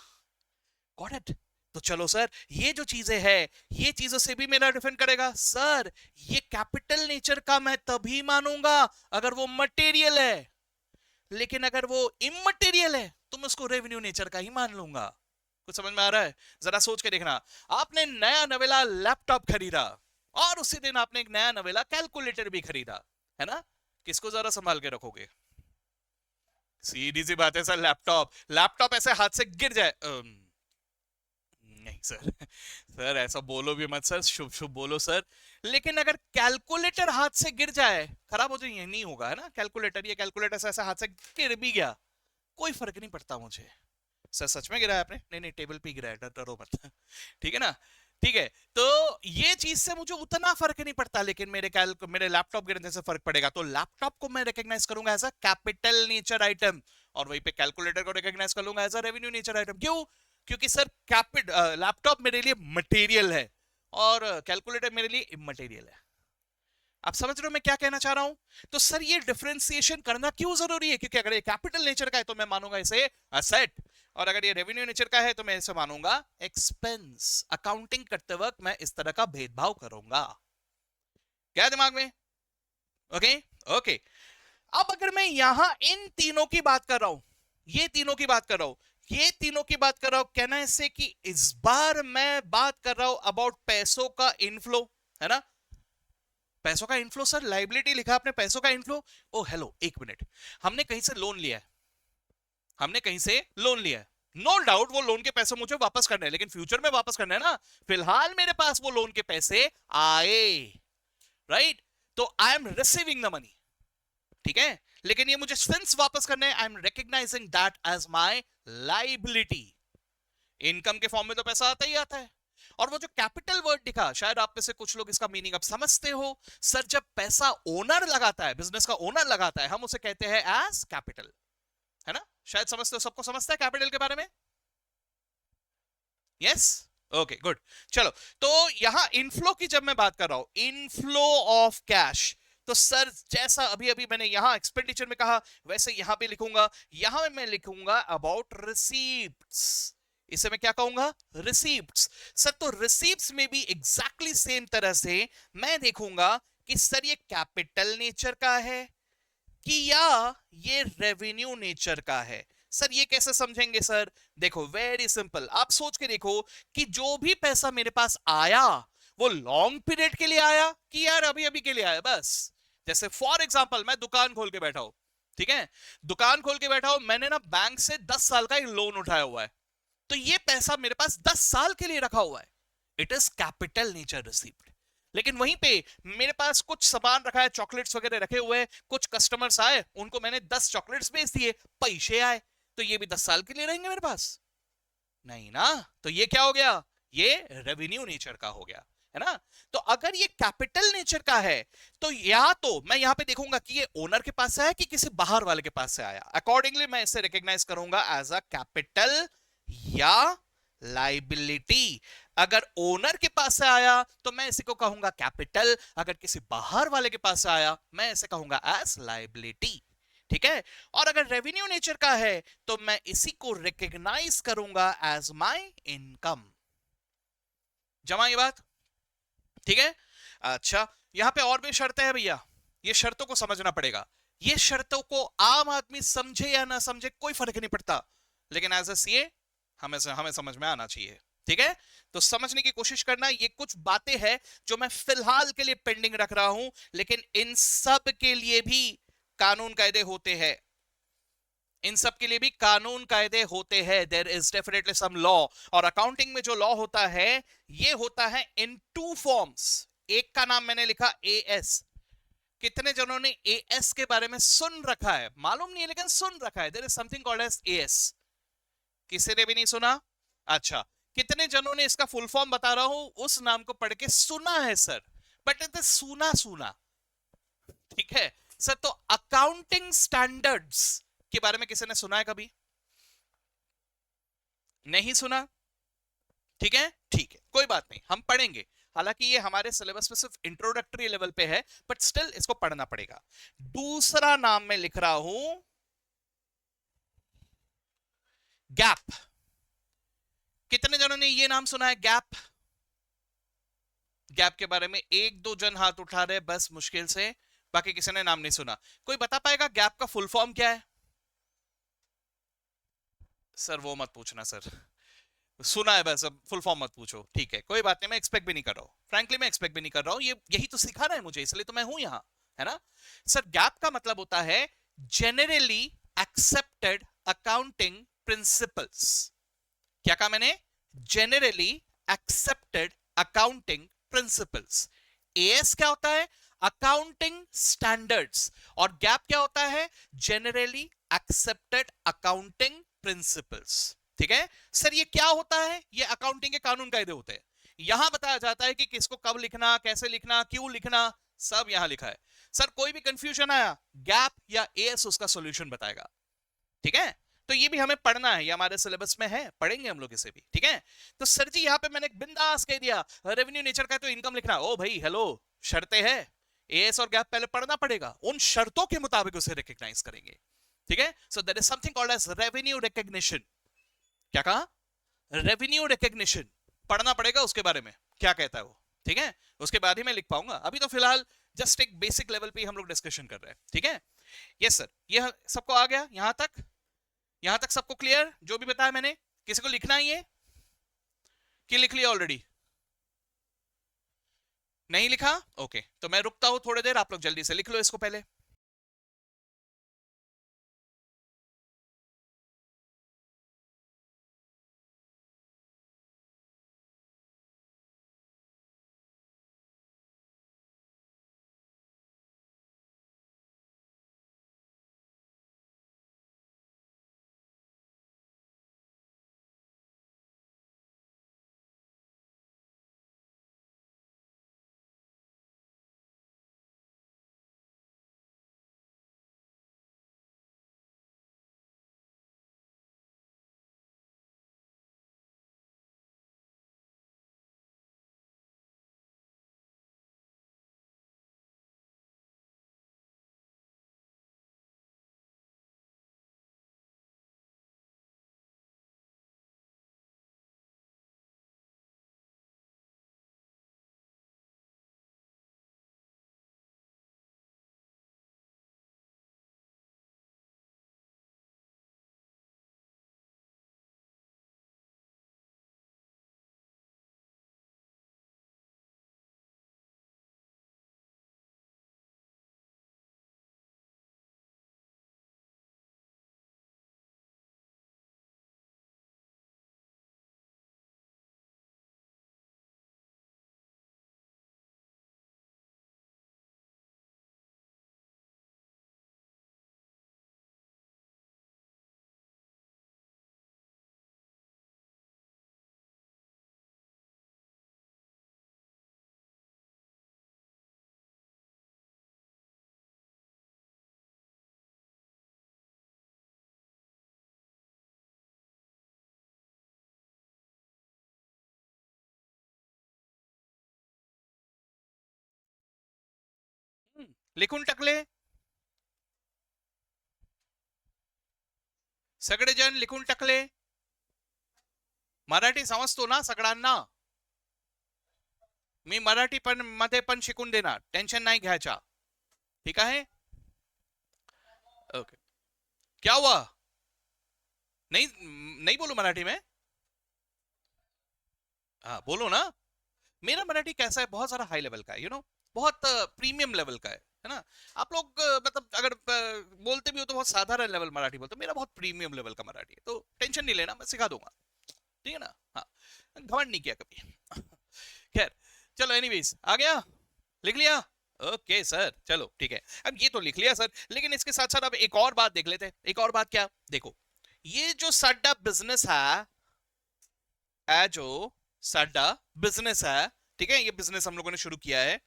Got it? तो चलो सर, ये जो चीजें हैं ये चीजों से भी मेरा डिफेंड करेगा सर। ये कैपिटल नेचर का मैं तभी मानूंगा अगर वो मटेरियल है, लेकिन अगर वो इमटेरियल है तो मैं उसको रेवेन्यू नेचर का ही मान लूंगा। कुछ समझ में आ रहा है? जरा सोच के देखना, आपने नया नवेला लैपटॉप खरीदा और उसी दिन आपने एक नया नवेला कैलकुलेटर भी खरीदा, है ना? किसको जरा संभाल के रखोगे? सीधी सी बात है सर, लैपटॉप लैपटॉप ऐसे हाथ से गिर जाए, नहीं सर। सर ऐसा बोलो भी मत सर, शुभ शुभ बोलो सर। लेकिन अगर कैलकुलेटर हाथ से गिर जाए, खराब हो जाए, नहीं होगा, है ना? कैलकुलेटर, ये कैलकुलेटर ऐसा हाथ से गिर भी गया, कोई फर्क नहीं पड़ता मुझे। सर सच में गिरा है आपने? नहीं नहीं, टेबल पे गिरा है, डरो मत। ठीक है ना? ठीक है, तो ये चीज से मुझे उतना फर्क नहीं पड़ता, लेकिन मेरे लैपटॉप गिरने से फर्क पड़ेगा, तो लैपटॉप को मैं रिकॉग्नाइज करूंगा as a capital nature item, और वहीं पे कैलकुलेटर को रिकॉग्नाइज कर लूंगा as a revenue nature item. क्यों? क्योंकि सर लैपटॉप मेरे लिए मटेरियल है और कैलकुलेटर मेरे लिए इमटेरियल है। आप समझ रहे हो मैं क्या कहना चाह रहा हूं? तो सर ये डिफरेंशिएशन करना क्यों जरूरी है? क्योंकि अगर ये कैपिटल नेचर का है तो मैं मानूंगा इसे असेट, और अगर ये रेवेन्यू नेचर का है तो मैं इसे मानूंगा एक्सपेंस। अकाउंटिंग करते वक्त मैं इस तरह का भेदभाव करूंगा। क्या दिमाग में? Okay okay. अब अगर मैं यहां इन तीनों की बात कर रहा हूं, ये तीनों की बात कर रहा हूं, ये तीनों की बात कर रहा हूं, कहना ऐसे कि इस बार मैं बात कर रहा हूं अबाउट पैसों का इनफ्लो, है ना? पैसों का इनफ्लो सर, लाइबिलिटी लिखा आपने, पैसों का इनफ्लो। ओ हेलो, एक मिनट, हमने कहीं से लोन लिया है, हमने कहीं से लोन लिया है, नो डाउट वो लोन के पैसे मुझे वापस करने हैं, लेकिन फ्यूचर में वापस करना है ना। फिलहाल मेरे पास वो लोन के पैसे आए, राइट? तो I am receiving the money, ठीक है? लेकिन ये मुझे सिंस वापस करने हैं, I am recognising that as my liability. Income के फॉर्म में तो पैसा आता ही आता है। और वो जो कैपिटल वर्ड दिखा, शायद आप में से कुछ लोग इसका मीनिंग अब समझते हो। सर जब पैसा ओनर लगाता है, बिजनेस का ओनर लगाता है, हम उसे कहते हैं एज कैपिटल, है ना? शायद समझते हो, सबको समझता है कैपिटल के बारे में? Yes, okay good. चलो, तो यहां इनफ्लो की जब मैं बात कर रहा हूं, इनफ्लो ऑफ कैश, तो सर जैसा अभी अभी मैंने यहां एक्सपेंडिचर में कहा, वैसे यहां पे लिखूंगा, यहां मैं लिखूंगा अबाउट रिसीप्ट्स। इसे मैं क्या कहूंगा? रिसीप्ट्स। सर तो रिसीप्ट्स में भी एग्जैक्टली सेम तरह से मैं देखूंगा कि सर ये कैपिटल नेचर का है कि या ये रेवेन्यू नेचर का है। सर ये कैसे समझेंगे सर? देखो वेरी सिंपल, आप सोच के देखो कि जो भी पैसा मेरे पास आया वो लॉन्ग पीरियड के लिए आया कि यार अभी अभी के लिए आया बस। जैसे फॉर एग्जांपल मैं दुकान खोल के बैठा हूं, ठीक है, दुकान खोल के बैठा हूं, मैंने ना बैंक से 10 साल का एक लोन उठाया हुआ है, तो ये पैसा मेरे पास 10 साल के लिए रखा हुआ है, it is capital nature receipt. लेकिन वहीं पे मेरे पास कुछ सामान रखा है, चॉकलेट्स वगैरह रखे हुए हैं, कुछ कस्टमर्स आए, उनको मैंने 10 चॉकलेट्स बेच दिए, पैसे आए, तो ये भी 10 साल के लिए रहेंगे मेरे पास? नहीं ना। तो ये क्या हो गया? ये रेवेन्यू नेचर का हो गया, है ना? तो अगर ये कैपिटल नेचर का है, तो या तो मैं यहां पे देखूंगा कि ये ओनर के पास से आया कि किसी बाहर वाले के पास से आया, अकॉर्डिंगली मैं इसे रिकॉग्नाइज करूंगा एज अ कैपिटल या लाइबिलिटी। अगर ओनर के पास से आया तो मैं इसी को कहूंगा कैपिटल, अगर किसी बाहर वाले के पास से आया मैं इसे कहूंगा एज लाइबिलिटी, ठीक है? और अगर रेवेन्यू नेचर का है तो मैं इसी को रिकॉग्नाइज करूंगा एज माय इनकम। जमा ये बात? ठीक है। अच्छा, यहां पे और भी शर्तें हैं भैया, ये शर्तों को समझना पड़ेगा। ये शर्तों को आम आदमी समझे या ना समझे कोई फर्क नहीं पड़ता, लेकिन एज ए सीए हमें हमें समझ में आना चाहिए, ठीक है? तो समझने की कोशिश करना। ये कुछ बातें हैं जो मैं फिलहाल के लिए पेंडिंग रख रहा हूं, लेकिन इन सब के लिए भी कानून कायदे होते हैं, इन सब के लिए भी कानून कायदे होते हैं। There is definitely some law. और अकाउंटिंग में जो लॉ होता है ये होता है इन टू फॉर्म्स। एक का नाम मैंने लिखा एएस। कितने जनों ने एएस के बारे में सुन रखा है? मालूम नहीं है लेकिन सुन रखा है। There is something called as AS. किसी ने भी नहीं सुना? अच्छा, कितने जनों ने इसका फुल फॉर्म बता रहा हूं उस नाम को पढ़ के सुना है सर? बट इट इज सुना सुना, ठीक है सर? तो अकाउंटिंग स्टैंडर्ड्स के बारे में किसी ने सुना है कभी? नहीं सुना? ठीक है, ठीक है, कोई बात नहीं, हम पढ़ेंगे। हालांकि ये हमारे सिलेबस में सिर्फ इंट्रोडक्टरी लेवल पे है, बट स्टिल इसको पढ़ना पड़ेगा। दूसरा नाम मैं लिख रहा हूं गैप। कितने जनों ने ये नाम सुना है गैप? गैप के बारे में एक दो जन हाथ उठा रहे बस मुश्किल से, बाकी किसी ने नाम नहीं सुना। कोई बता पाएगा गैप का फुल फॉर्म क्या है? सर वो मत पूछना सर, सुना है बस, अब फुल फॉर्म मत पूछो, ठीक है? कोई बात नहीं, मैं एक्सपेक्ट भी नहीं कर रहा हूं, फ्रैंकली मैं एक्सपेक्ट भी नहीं कर रहा हूं, ये यही तो सिखाना है मुझे, इसलिए तो मैं हूं यहां, है ना? सर गैप का मतलब होता है जेनरली एक्सेप्टेड अकाउंटिंग प्रिंसिपल्स। क्या कहा मैंने? Generally accepted accounting principles. As क्या होता है? Accounting standards. और गैप क्या होता है? Generally accepted accounting principles. ठीक है सर, ये क्या होता है? ये अकाउंटिंग के कानून कायदे होते हैं। यहां बताया जाता है कि किसको कब लिखना, कैसे लिखना, क्यों लिखना, सब यहां लिखा है। सर कोई भी कंफ्यूजन आया, गैप या एएस उसका सॉल्यूशन बताएगा, ठीक है? तो ये भी हमें पढ़ना है, ये हमारे सिलेबस में है, पढ़ेंगे हम लोग इसे भी, ठीक है? तो सर जी यहाँ पे मैंने बिंदास कह दिया रेवेन्यू नेचर का है तो इनकम लिखना। ओ भाई हेलो, शर्तें है, एएस और गैप पहले पढ़ना पड़ेगा, उन शर्तों के मुताबिक उसे रिकॉग्नाइज करेंगे, ठीक है? So there is something called as revenue recognition. क्या कहा? रेवेन्यू रिकॉग्निशन पढ़ना पड़ेगा, उसके बारे में क्या कहता है वो, ठीक है? उसके बाद ही मैं लिख पाऊंगा, अभी तो फिलहाल जस्ट एक बेसिक लेवल पे हम लोग डिस्कशन कर रहे हैं, ठीक है? यस सर, ये सबको आ गया यहां तक? यहां तक सबको क्लियर जो भी बताया मैंने? किसी को लिखना ही है कि लिख लिया ऑलरेडी? नहीं लिखा? ओके, तो मैं रुकता हूं थोड़ी देर, आप लोग जल्दी से लिख लो इसको पहले। लिखून टकले, सगळेजण लिखून टाकले. मराठी समजतो ना सगळ्यांना? मी मराठी पण मध्ये पण शिकून देणार, टेंशन नहीं घ्यायचा. ठीक है? ओके. क्या हुआ? नहीं, नहीं बोलू मराठी में? हाँ बोलो ना. मेरा मराठी कैसा है, बहुत सारा हाई लेवल का है, बहुत प्रीमियम लेवल का है ना. आप लोग मतलब अगर बोलते भी हो तो बहुत साधारण लेवल मराठी बोलते हो, मेरा बहुत प्रीमियम लेवल का मराठी है, तो टेंशन नहीं लेना, मैं सिखा दूंगा. ठीक है ना. हाँ, घमंड नहीं किया कभी. खैर, चलो एनीवेज, आ गया, लिख लिया. ओके सर, चलो ठीक है. अब ये तो लिख लिया सर, लेकिन इसके साथ साथ अब एक और बात देख लेते हैं. एक और बात क्या, देखो, ये जो साडा बिजनेस है जो साडा बिजनेस है, ठीक है, ये बिजनेस हम लोगों ने शुरू किया है,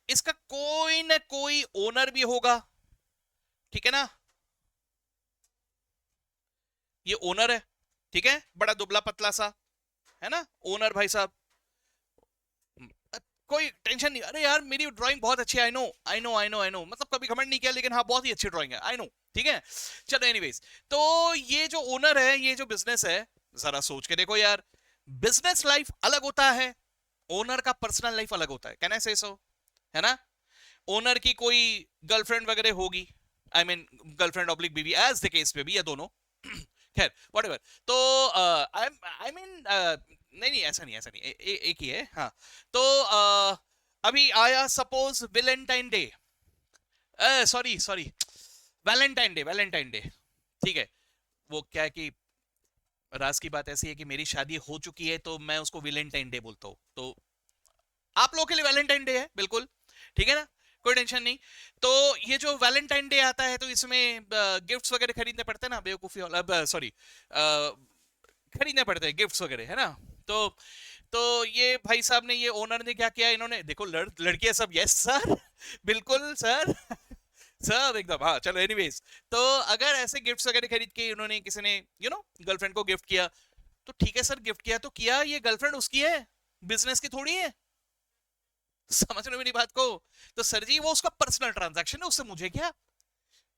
इसका कोई ना कोई ओनर भी होगा. ठीक है ना. ये ओनर है, ठीक है, बड़ा दुबला पतला सा, है ना, ओनर भाई साहब. कोई टेंशन नहीं. अरे यार मेरी ड्राइंग बहुत अच्छी है, I know I know I know I know, मतलब कभी कमेंट नहीं किया, लेकिन हाँ बहुत ही अच्छी ड्राइंग है, आई नो. ठीक है, चलो एनीवेज. तो ये जो ओनर है, ये जो बिजनेस है, जरा सोच के देखो यार, बिजनेस लाइफ अलग होता है, ओनर का पर्सनल लाइफ अलग होता है. कैन आई से सो? है ना. ओनर की कोई गर्लफ्रेंड वगैरह होगी, आई मीन गर्लफ्रेंड ऑब्लिक बीवी, एज द केस में भी, या दोनों. खैर व्हाटएवर. तो आई मीन नहीं नहीं, ऐसा नहीं, ऐसा नहीं, एक ही है. हाँ. तो अभी आया suppose Valentine day, sorry sorry, Valentine day, Valentine day. ठीक है. वो क्या है कि राज की बात ऐसी है कि मेरी शादी हो चुकी है, तो मैं उसको वेलेंटाइन डे बोलता हूँ, तो आप लोगों के लिए वैलेंटाइन डे है बिल्कुल. ठीक है ना, कोई टेंशन नहीं. तो ये जो वैलेंटाइन डे आता है, तो इसमें गिफ्ट्स वगैरह खरीदने पड़ते हैं ना, बेवकूफी वाला, सॉरी, खरीदने पड़ते हैं गिफ्ट्स वगैरह, है ना. तो ये भाई साहब ने, ये ओनर ने क्या किया, इन्होंने देखो, लड़कियां सब यस सर, बिल्कुल सर, सब एकदम. हाँ चलो एनीवेज. तो अगर ऐसे गिफ्ट्स वगैरह खरीद के इन्होंने, किसी ने गर्लफ्रेंड को गिफ्ट किया, तो ठीक है सर, गिफ्ट किया तो किया, ये गर्लफ्रेंड उसकी है, बिजनेस की थोड़ी है. समझ रहे हो मेरी बात को? तो सर जी वो उसका पर्सनल ट्रांजैक्शन है, उससे मुझे क्या.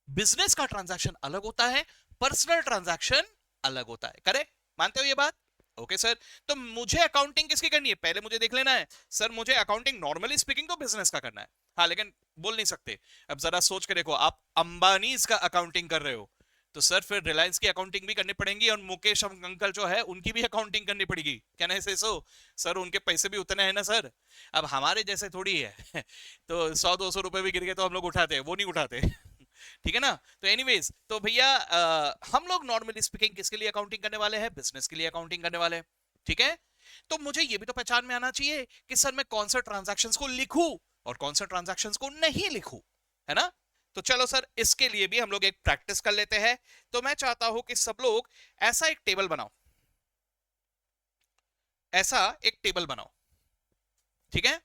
बिजनेस का ट्रांजैक्शन अलग होता है, पर्सनल ट्रांजैक्शन अलग होता है. करेक्ट, मानते हो ये बात? Okay sir. तो मुझे अकाउंटिंग किसकी करनी है, पहले मुझे देख लेना है. सर मुझे अकाउंटिंग नॉर्मली स्पीकिंग तो बिजनेस का करना है. हाँ लेकिन बोल नहीं सकते. अब जरा सोच के देखो, आप अंबानी का अकाउंटिंग कर रहे हो, तो सर फिर रिलायंस की अकाउंटिंग भी करनी पड़ेगी, और मुकेश अंकल जो है उनकी भी अकाउंटिंग करनी पड़ेगी. क्या नहीं से सो? सर उनके पैसे भी उतने हैं ना सर, अब हमारे जैसे थोड़ी है. तो 100-200 रुपए भी गिर गए तो हम लोग उठाते हैं, वो नहीं उठाते. ठीक है ना. तो एनीवेज, तो भैया हम लोग नॉर्मली स्पीकिंग किसके लिए अकाउंटिंग करने वाले हैं, बिजनेस के लिए अकाउंटिंग करने वाले हैं. ठीक है. तो मुझे ये भी तो पहचान में आना चाहिए कि सर मैं कौन से ट्रांजैक्शंस को लिखूं और कौन से ट्रांजैक्शंस को नहीं लिखूं, है ना. तो चलो सर, इसके लिए भी हम लोग एक प्रैक्टिस कर लेते हैं. तो मैं चाहता हूं कि सब लोग ऐसा एक टेबल बनाओ, ऐसा एक टेबल बनाओ. ठीक है.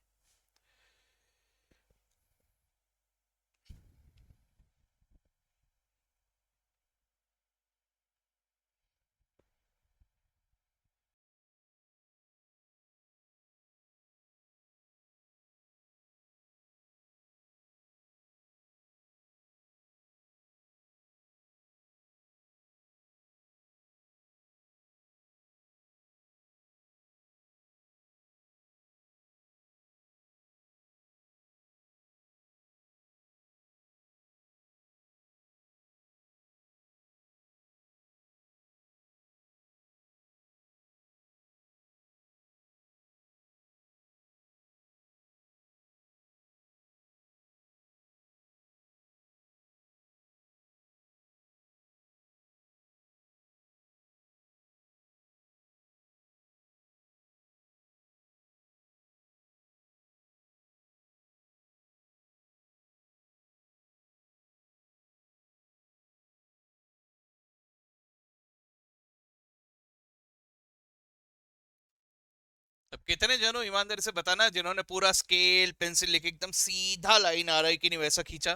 अब कितने जनों ईमानदारी से बताना जिन्होंने पूरा स्केल पेंसिल लेके एकदम सीधा लाइन आ रहा है कि नहीं वैसा खींचा?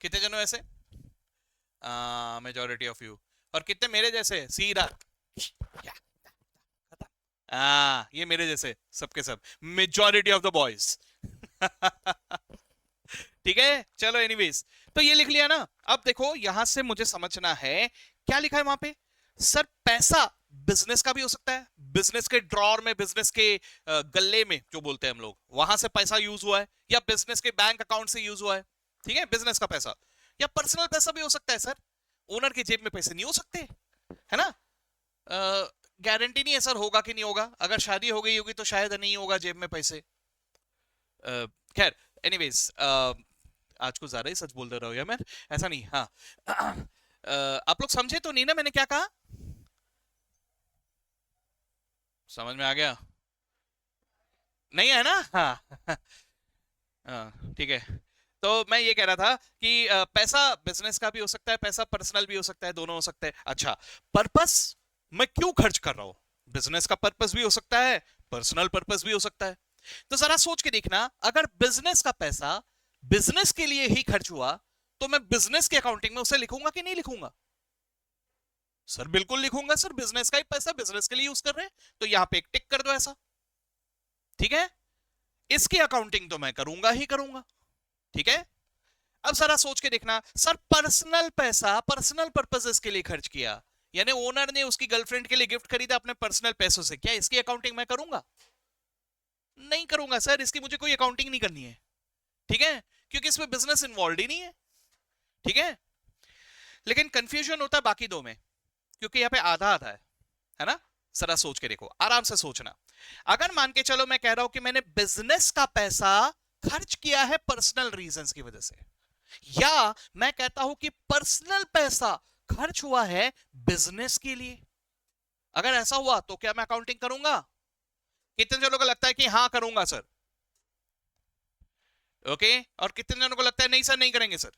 कितने जनों ऐसे? Majority of you. और कितने मेरे जैसे सीधा? ये मेरे जैसे सबके सब, मेजोरिटी ऑफ द बॉयज. ठीक है, चलो एनीवेज, तो ये लिख लिया ना। अब देखो यहां से मुझे समझना है क्या लिखा है वहां पे। सर पैसा बिजनेस का भी हो सकता है, बिजनेस के ड्रॉर में, बिजनेस के गल्ले में जो बोलते हैं हम लोग, वहां से पैसा यूज हुआ है, या बिजनेस के बैंक अकाउंट से यूज हुआ है। ठीक है, बिजनेस का पैसा, या पर्सनल पैसा भी हो सकता है सर। ओनर की जेब में पैसे नहीं हो सकते, है ना। गारंटी नहीं है सर होगा कि नहीं होगा, अगर शादी हो गई होगी तो शायद नहीं होगा जेब में पैसे। खैर, एनीवेज, आज को ज्यादा ही सच बोल दे रहा हूँ यार मैं, ऐसा नहीं। हाँ आप लोग समझे तो नहीं ना मैंने क्या कहा, समझ में आ गया? नहीं है ना? हाँ हाँ ठीक है। तो मैं ये कह रहा था कि पैसा बिजनेस का भी हो सकता है, पैसा पर्सनल भी हो सकता है, दोनों हो सकते हैं। अच्छा, पर्पस मैं क्यों खर्च कर रहा हूं, बिजनेस का पर्पस भी हो सकता है, पर्सनल पर्पस भी हो सकता है। तो जरा सोच के देखना, अगर बिजनेस का पैसा बिजनेस के लिए ही खर्च हुआ तो मैं बिजनेस की अकाउंटिंग में उसे लिखूंगा कि नहीं लिखूंगा? सर बिल्कुल लिखूंगा सर, बिजनेस का ही पैसा बिजनेस के लिए यूज कर रहे हैं, तो यहां पे एक टिक कर दो ऐसा। ठीक है, इसकी अकाउंटिंग तो मैं करूंगा ही करूंगा। ठीक है, अब जरा सोच के देखना, सर पर्सनल पैसा पर्सनल पर्पसेस के लिए खर्च किया, यानी ओनर ने उसकी गर्लफ्रेंड के लिए गिफ्ट खरीदा अपने पर्सनल पैसों से, क्या इसकी अकाउंटिंग मैं करूंगा? नहीं करूंगा सर, इसकी मुझे कोई अकाउंटिंग नहीं करनी है। ठीक है, क्योंकि इसमें बिजनेस इन्वॉल्व ही नहीं है। ठीक है, लेकिन कंफ्यूजन होता है बाकी दो में, क्योंकि यहाँ पे आधा आधा है ना। जरा सोच के देखो, आराम से सोचना। अगर मान के चलो मैं कह रहा हूं कि मैंने बिजनेस का पैसा खर्च किया है पर्सनल रीजंस की वजह से, या मैं कहता हूं कि पर्सनल पैसा खर्च हुआ है बिजनेस के लिए, अगर ऐसा हुआ तो क्या मैं अकाउंटिंग करूंगा? कितने जनों को लगता है कि हाँ करूंगा सर? ओके, और कितने जनों को लगता है नहीं सर नहीं करेंगे सर?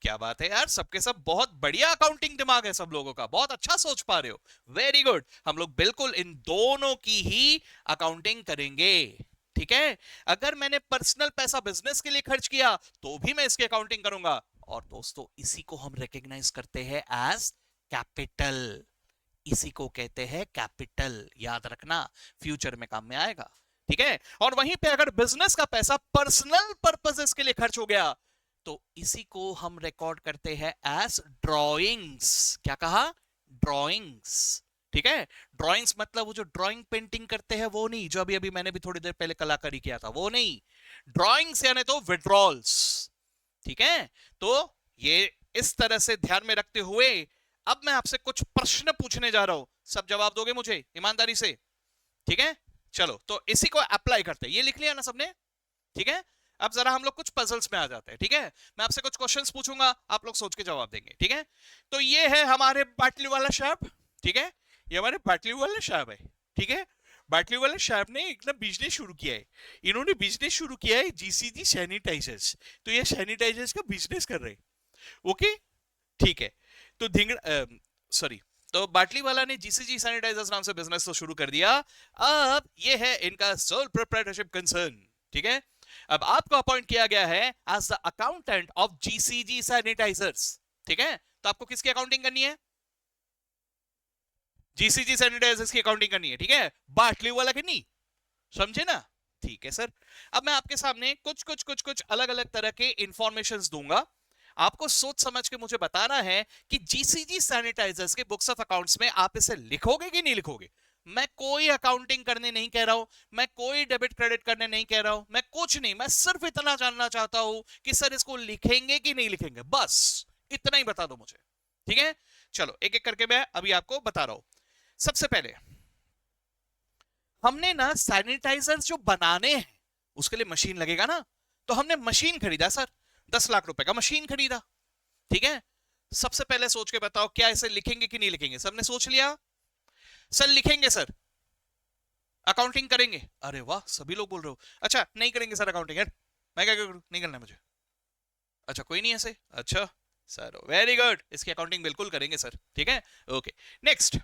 क्या बात है यार, सबके सब बहुत बढ़िया अकाउंटिंग दिमाग है सब लोगों का, बहुत अच्छा सोच पा रहे हो, वेरी गुड। हम लोग बिल्कुल इन दोनों की ही अकाउंटिंग करेंगे। ठीक है, अगर मैंने पर्सनल पैसा बिजनेस के लिए खर्च किया तो भी मैं इसकी अकाउंटिंग करूंगा। और दोस्तों इसी को हम रिकॉग्नाइज करते हैं एज कैपिटल, इसी को कहते हैं कैपिटल, याद रखना, फ्यूचर में काम में आएगा। ठीक है, और वहीं पे अगर बिजनेस का पैसा पर्सनल पर्पसेस के लिए खर्च हो गया तो इसी को हम रिकॉर्ड करते हैं एज ड्रॉइंग्स। क्या कहा? ड्रॉइंग्स। ठीक है, ड्रॉइंग्स मतलब वो जो ड्राइंग पेंटिंग करते हैं वो नहीं, जो अभी अभी मैंने भी थोड़ी देर पहले कलाकारी किया था वो नहीं, ड्रॉइंग्स यानी तो विड्रॉल्स। ठीक है, तो ये इस तरह से ध्यान में रखते हुए अब मैं आपसे कुछ प्रश्न पूछने जा रहा हूं, सब जवाब दोगे मुझे ईमानदारी से? ठीक है, चलो तो इसी को अप्लाई करते हैं, ये लिख लिया ना सबने? ठीक है, अब जरा हम लोग कुछ पजल्स में आ जाते हैं। ठीक है, मैं आपसे कुछ क्वेश्चंस पूछूंगा, आप लोग सोच के जवाब देंगे। ठीक है, तो ये है हमारे बाटली वाला साहब। ठीक है, ये हमारे बाटली वाले साहब है। ठीक है, बाटली वाले साहब ने एक ना बिजनेस शुरू किया है, इन्होंने बिजनेस शुरू किया है जीसीजी सैनिटाइजर्स, तो ये सैनिटाइजर्स का बिजनेस कर रहे हैं। ओके, ठीक है, तो सॉरी, तो बाटली वाला ने जीसीजी सैनिटाइजर्स नाम से बिजनेस तो शुरू कर दिया, अब ये है इनका सोल प्रोप्राइटरशिप कंसर्न। ठीक है, अब आपको अपॉइंट किया गया है as the accountant of GCG sanitizers. ठीक है, तो आपको किसकी अकाउंटिंग करनी है? जीसीजी सैनिटाइजर्स की अकाउंटिंग करनी है। ठीक है, बाटली वाला की नहीं, समझे ना? ठीक है सर, अब मैं आपके सामने कुछ कुछ कुछ कुछ अलग अलग तरह के इंफॉर्मेशंस दूंगा, आपको सोच समझ के मुझे बताना है कि जीसीजी सैनिटाइजर्स के बुक्स ऑफ अकाउंट्स में आप इसे लिखोगे कि नहीं लिखोगे। मैं कोई अकाउंटिंग करने नहीं कह रहा हूं, मैं कोई डेबिट क्रेडिट करने नहीं कह रहा हूं, मैं कुछ नहीं, मैं सिर्फ इतना जानना चाहता हूं कि सर इसको लिखेंगे कि नहीं लिखेंगे, बस इतना ही बता दो मुझे। ठीक है, चलो एक एक करके मैं अभी आपको बता रहा हूं। सबसे पहले हमने ना सैनिटाइजर जो बनाने हैं उसके लिए मशीन लगेगा ना, तो हमने मशीन खरीदा सर, 10 लाख रुपए का मशीन खरीदा। ठीक है, सबसे पहले सोच के बताओ क्या इसे लिखेंगे कि नहीं लिखेंगे? सबने सोच लिया? सर लिखेंगे सर, अकाउंटिंग करेंगे। अरे वाह, सभी लोग बोल रहे हो। अच्छा नहीं करेंगे सर अकाउंटिंग, यार मैं क्या करूं, नहीं करना मुझे। अच्छा कोई नहीं ऐसे, अच्छा सर वेरी गुड, इसकी अकाउंटिंग बिल्कुल करेंगे सर। ठीक है, ओके नेक्स्ट,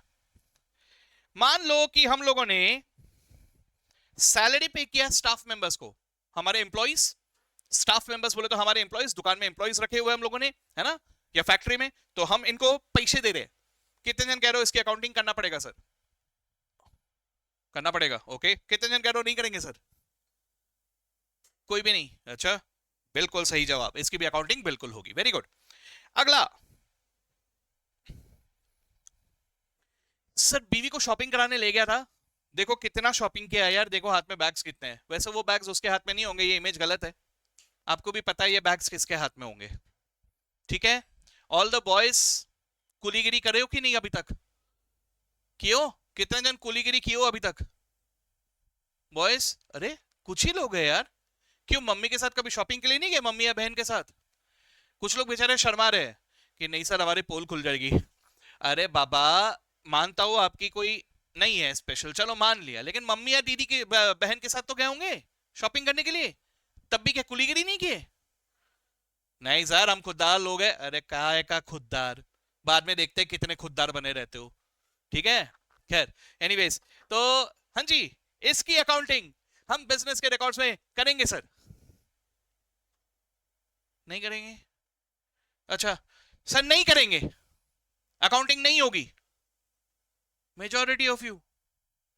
मान लो कि हम लोगों ने सैलरी पे किया स्टाफ मेंबर्स को, हमारे एम्प्लॉइज, स्टाफ मेंबर्स बोले तो हमारे एम्प्लॉइज, दुकान में एम्प्लॉइज रखे हुए हम लोगों ने, है ना, या फैक्ट्री में, तो हम इनको पैसे दे रहे हैं। कितने जन कह रहे हो इसकी अकाउंटिंग करना पड़ेगा सर? करना पड़ेगा। ओके, कितने जन कह रहे हो नहीं करेंगे सर? कोई भी नहीं, अच्छा बिल्कुल सही जवाब, इसकी भी अकाउंटिंग बिल्कुल होगी। Very good. अगला, सर बीवी को शॉपिंग कराने ले गया था, देखो कितना शॉपिंग किया यार, देखो हाथ में बैग्स कितने हैं। वैसे वो बैग्स उसके हाथ में नहीं होंगे, ये इमेज गलत है, आपको भी पता है ये बैग्स किसके हाथ में होंगे। ठीक है, ऑल द बॉयज कुलीगिरी करे हो कि नहीं अभी तक? कियो? कितने जन कुलीगिरी कियो अभी तक बॉयज? अरे कुछ ही लोग हैं यार। क्यों, मम्मी के साथ कभी शॉपिंग के लिए नहीं गए, मम्मी या बहन के साथ? कुछ लोग बेचारे शर्मा रहे हैं कि नहीं सर हमारी पोल खुल जाएगी। अरे बाबा, मानता हूं आपकी कोई नहीं है स्पेशल, चलो मान लिया, लेकिन मम्मी या दीदी के बहन के साथ तो गए होंगे शॉपिंग करने के लिए, तब भी क्या कुलीगिरी नहीं किए? नहीं सर हम खुददार लोग हैं। अरे कहा है का खुददार, बाद में देखते हैं कितने खुददार बने रहते हो। ठीक है, खैर, एनीवेज, तो हाँ जी, इसकी अकाउंटिंग हम बिजनेस के रिकॉर्ड्स में करेंगे सर? नहीं करेंगे? अच्छा, सर नहीं करेंगे, अकाउंटिंग नहीं होगी, majority of you.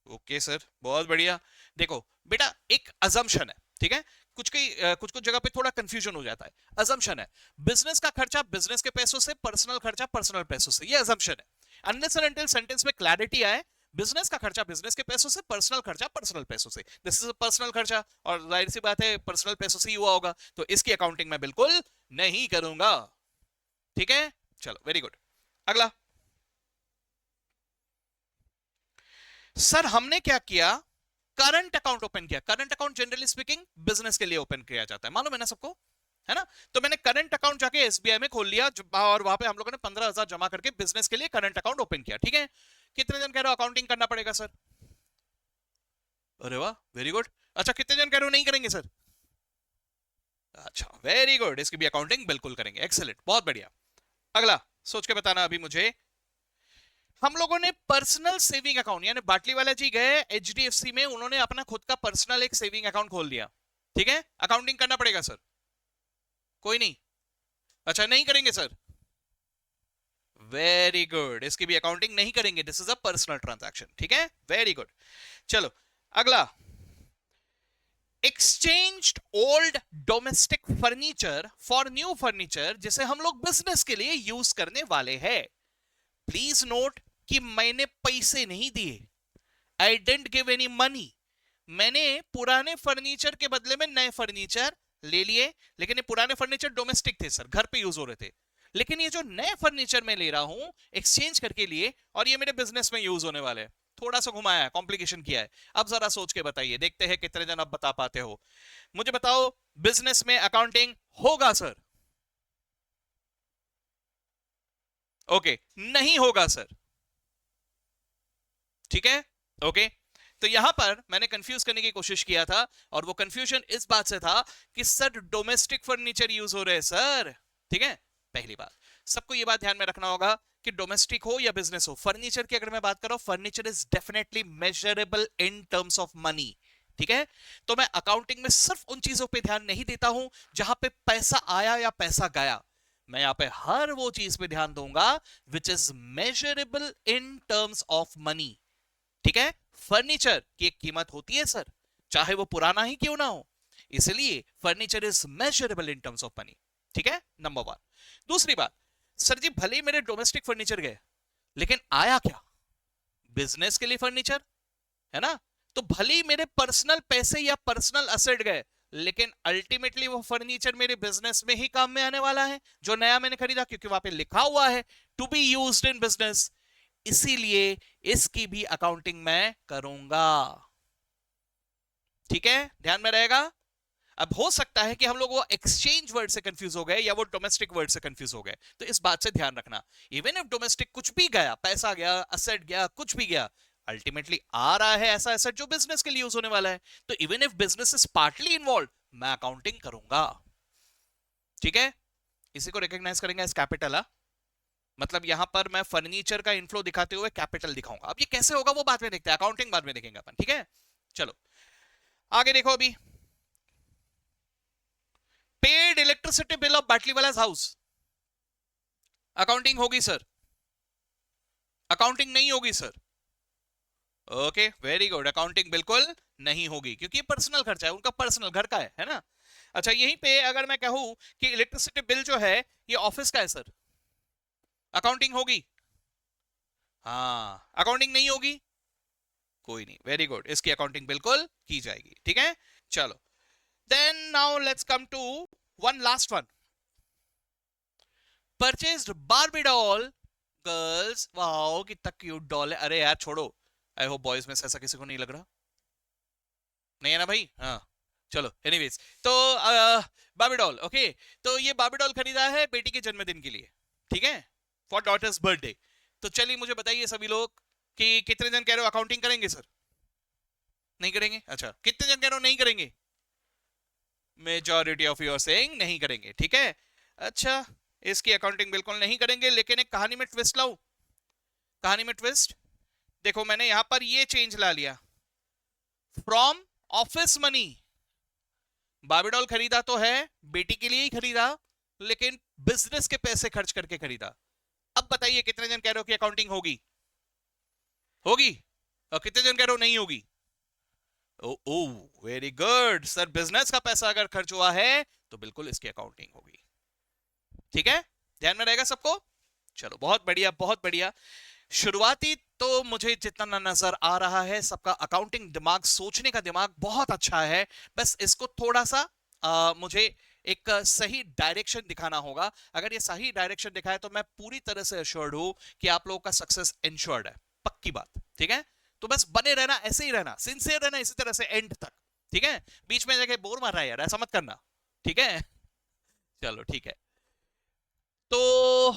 Okay sir, बहुत बढ़िया। देखो बेटा, एक अजम्पशन है, ठीक है, कुछ कुछ जगह पे थोड़ा कंफ्यूजन हो जाता है। अजम्पशन है, बिजनेस का खर्चा बिजनेस के पैसों से, पर्सनल खर्चा पर्सनल पैसों से, ये अजम्पशन है। अनलेस एंड अनटिल सेंटेंस में क्लैरिटी आए, बिजनेस का खर्चा बिजनेस के पैसों से, पर्सनल खर्चा पर्सनल पैसों से, दिस इज पर्सनल खर्चा, और जाहिर सी बात है पर्सनल पैसों से ही हुआ होगा, तो इसकी अकाउंटिंग मैं बिल्कुल नहीं करूंगा। ठीक है, चलो वेरी गुड। अगला, सर हमने क्या किया, करंट अकाउंट ओपन किया। Current account generally speaking business के लिए ओपन किया जाता है, मालूम है ना सबको, है ना? तो मैंने करंट अकाउंट जाके एसबीआई में खोल लिया, और वहां पे हम लोगों ने 15,000 जमा करके बिजनेस के लिए करंट अकाउंट ओपन किया। ठीक है, कितने जन कह रहे हो अकाउंटिंग करना पड़ेगा सर? अरे वाह, वेरी गुड। अच्छा, कितने जन कह रहे हो नहीं करेंगे सर? अच्छा, वेरी गुड, इसकी भी अकाउंटिंग बिल्कुल करेंगे, एक्सेलेंट, बहुत बढ़िया। अगला, सोच के बताना अभी मुझे। हम लोगों ने पर्सनल सेविंग अकाउंट, यानी बाटली वाला जी गए एचडीएफसी में, उन्होंने अपना खुद का पर्सनल एक सेविंग अकाउंट खोल दिया। ठीक है, अकाउंटिंग करना पड़ेगा सर? कोई नहीं? अच्छा, नहीं करेंगे सर, वेरी गुड, इसकी भी अकाउंटिंग नहीं करेंगे, this is a personal transaction. ठीक है, वेरी गुड। चलो अगला, exchanged old domestic furniture for new furniture जिसे हम लोग बिजनेस के लिए यूज करने वाले हैं। प्लीज नोट कि मैंने पैसे नहीं दिए, आई डेंट गिव एनी मनी। मैंने पुराने फर्नीचर के बदले में नए फर्नीचर ले लिए, लेकिन ये पुराने फर्नीचर डोमेस्टिक थे सर, घर पे यूज हो रहे थे, लेकिन ये जो नए फर्नीचर मैं ले रहा हूं एक्सचेंज करके लिए, और ये मेरे बिजनेस में यूज होने वाले हैं। थोड़ा सा घुमाया है, कॉम्प्लिकेशन किया है। अब जरा सोच के बताइए, देखते हैं कितने जन अब बता पाते हो। मुझे बताओ, बिजनेस में अकाउंटिंग होगा सर? ओके, नहीं होगा सर। ठीक है, ओके। तो यहां पर मैंने कंफ्यूज करने की कोशिश किया था, और वो कंफ्यूजन इस बात से था कि सर डोमेस्टिक फर्नीचर यूज हो रहे हैं सर। ठीक है, पहली बात, सबको ये बात ध्यान में रखना होगा कि डोमेस्टिक हो या बिजनेस हो, फर्नीचर की अगर मैं बात करूं, furniture is definitely measurable in terms of money. ठीक है, तो मैं अकाउंटिंग में सिर्फ उन चीजों पे ध्यान नहीं देता हूं जहां पे पैसा आया या पैसा गया, मैं यहां पे हर वो चीज पे ध्यान दूंगा which is measurable in terms of money. ठीक है, फर्नीचर की एक कीमत होती है सर, चाहे वो पुराना ही क्यों ना हो, इसलिए furniture is measurable in terms of money. ठीक है, नंबर वन। दूसरी बात, सर जी भले ही मेरे डोमेस्टिक फर्नीचर गए, लेकिन आया क्या, बिजनेस के लिए फर्नीचर, है ना? तो भले ही मेरे पर्सनल पैसे या पर्सनल असेट गए, लेकिन अल्टीमेटली वो फर्नीचर मेरे बिजनेस में ही काम में आने वाला है, जो नया मैंने खरीदा, क्योंकि वहां पे लिखा हुआ है to be used in business, इसीलिए इसकी भी अकाउंटिंग मैं करूंगा। ठीक है, ध्यान में रहेगा। अब हो सकता है कि हम लोग वो एक्सचेंज वर्ड से कंफ्यूज हो गए या वो डोमेस्टिक वर्ड से कंफ्यूज हो गए, तो इस बात से ध्यान रखना, इवन इफ डोमेस्टिक कुछ भी गया, पैसा गया, असेट गया, कुछ भी गया, अल्टीमेटली आ रहा है ऐसा एसेट जो बिजनेस के लिए यूज होने वाला है, तो even if business is partly involve, मैं अकाउंटिंग करूंगा। ठीक है, इसी को रिकॉग्नाइज करेंगे एज कैपिटल। मतलब यहां पर मैं फर्नीचर का इनफ्लो दिखाते हुए कैपिटल दिखाऊंगा। अब ये कैसे होगा वो बाद में देखते हैं, अकाउंटिंग बाद में देखेंगे अपन। ठीक है, चलो आगे देखो। अभी paid electricity bill of Batliwala house, accounting होगी सर? अकाउंटिंग नहीं होगी sir? Okay very good, accounting बिल्कुल नहीं होगी क्योंकि ये पर्सनल खर्चा है, उनका पर्सनल घर का है ना। अच्छा यहीं पे अगर मैं कहूं कि इलेक्ट्रिसिटी बिल जो है ये ऑफिस का है सर, अकाउंटिंग होगी? हाँ, अकाउंटिंग नहीं होगी, कोई नहीं, वेरी गुड, इसकी अकाउंटिंग बिल्कुल की जाएगी, ठीक है। चलो then now let's come to one last one, purchased Barbie doll. Girls, wow कितना क्यूट डॉल है, अरे यार छोड़ो, आई होप बॉयज में से ऐसा किसी को नहीं लग रहा, नहीं है ना भाई? हाँ चलो एनीवेज, तो बार्बी डॉल, ओके, तो ये बार्बी डॉल खरीदा है बेटी के जन्मदिन के लिए, ठीक है, फॉर डॉटर्स बर्थडे। तो चलिए मुझे बताइए सभी लोग कि कितने जन कह रहे हो अकाउंटिंग करेंगे सर? नहीं करेंगे, अच्छा कितने जन कह रहे हो नहीं करेंगे? Majority of you are saying नहीं करेंगे, ठीक है। अच्छा, इसकी अकाउंटिंग बिल्कुल नहीं करेंगे, लेकिन एक कहानी में ट्विस्ट लाऊं, कहानी में ट्विस्ट, देखो मैंने यहां पर ये चेंज ला लिया, फ्रॉम ऑफिस मनी, बारबीडॉल खरीदा तो है बेटी के लिए ही खरीदा, लेकिन बिजनेस के पैसे खर्च करके खरीदा। अब बताइए कितने जन कह रहे हो कि अकाउंटिंग होगी? होगी? और कितने जन कह रहे हो नहीं होगी? ओ ओ वेरी गुड सर, बिजनेस का पैसा अगर खर्च हुआ है तो बिल्कुल इसकी अकाउंटिंग होगी, ठीक है, ध्यान में रहेगा सबको। चलो बहुत बढ़िया बहुत बढ़िया। शुरुआती तो मुझे जितना नजर आ रहा है सबका अकाउंटिंग दिमाग, सोचने का दिमाग बहुत अच्छा है, बस इसको थोड़ा सा मुझे एक सही डायरेक्शन दिखाना होगा। अगर ये सही डायरेक्शन दिखाए तो मैं पूरी तरह से अश्योर्ड हूं कि आप लोगों का सक्सेस इंश्योर्ड है, पक्की बात, ठीक है। तो बस बने रहना, ऐसे ही रहना, सिंसियर रहना इसी तरह से एंड तक, ठीक है। बीच में जाके बोर मार रहा है यार, ऐसा मत करना, ठीक है। चलो ठीक है, तो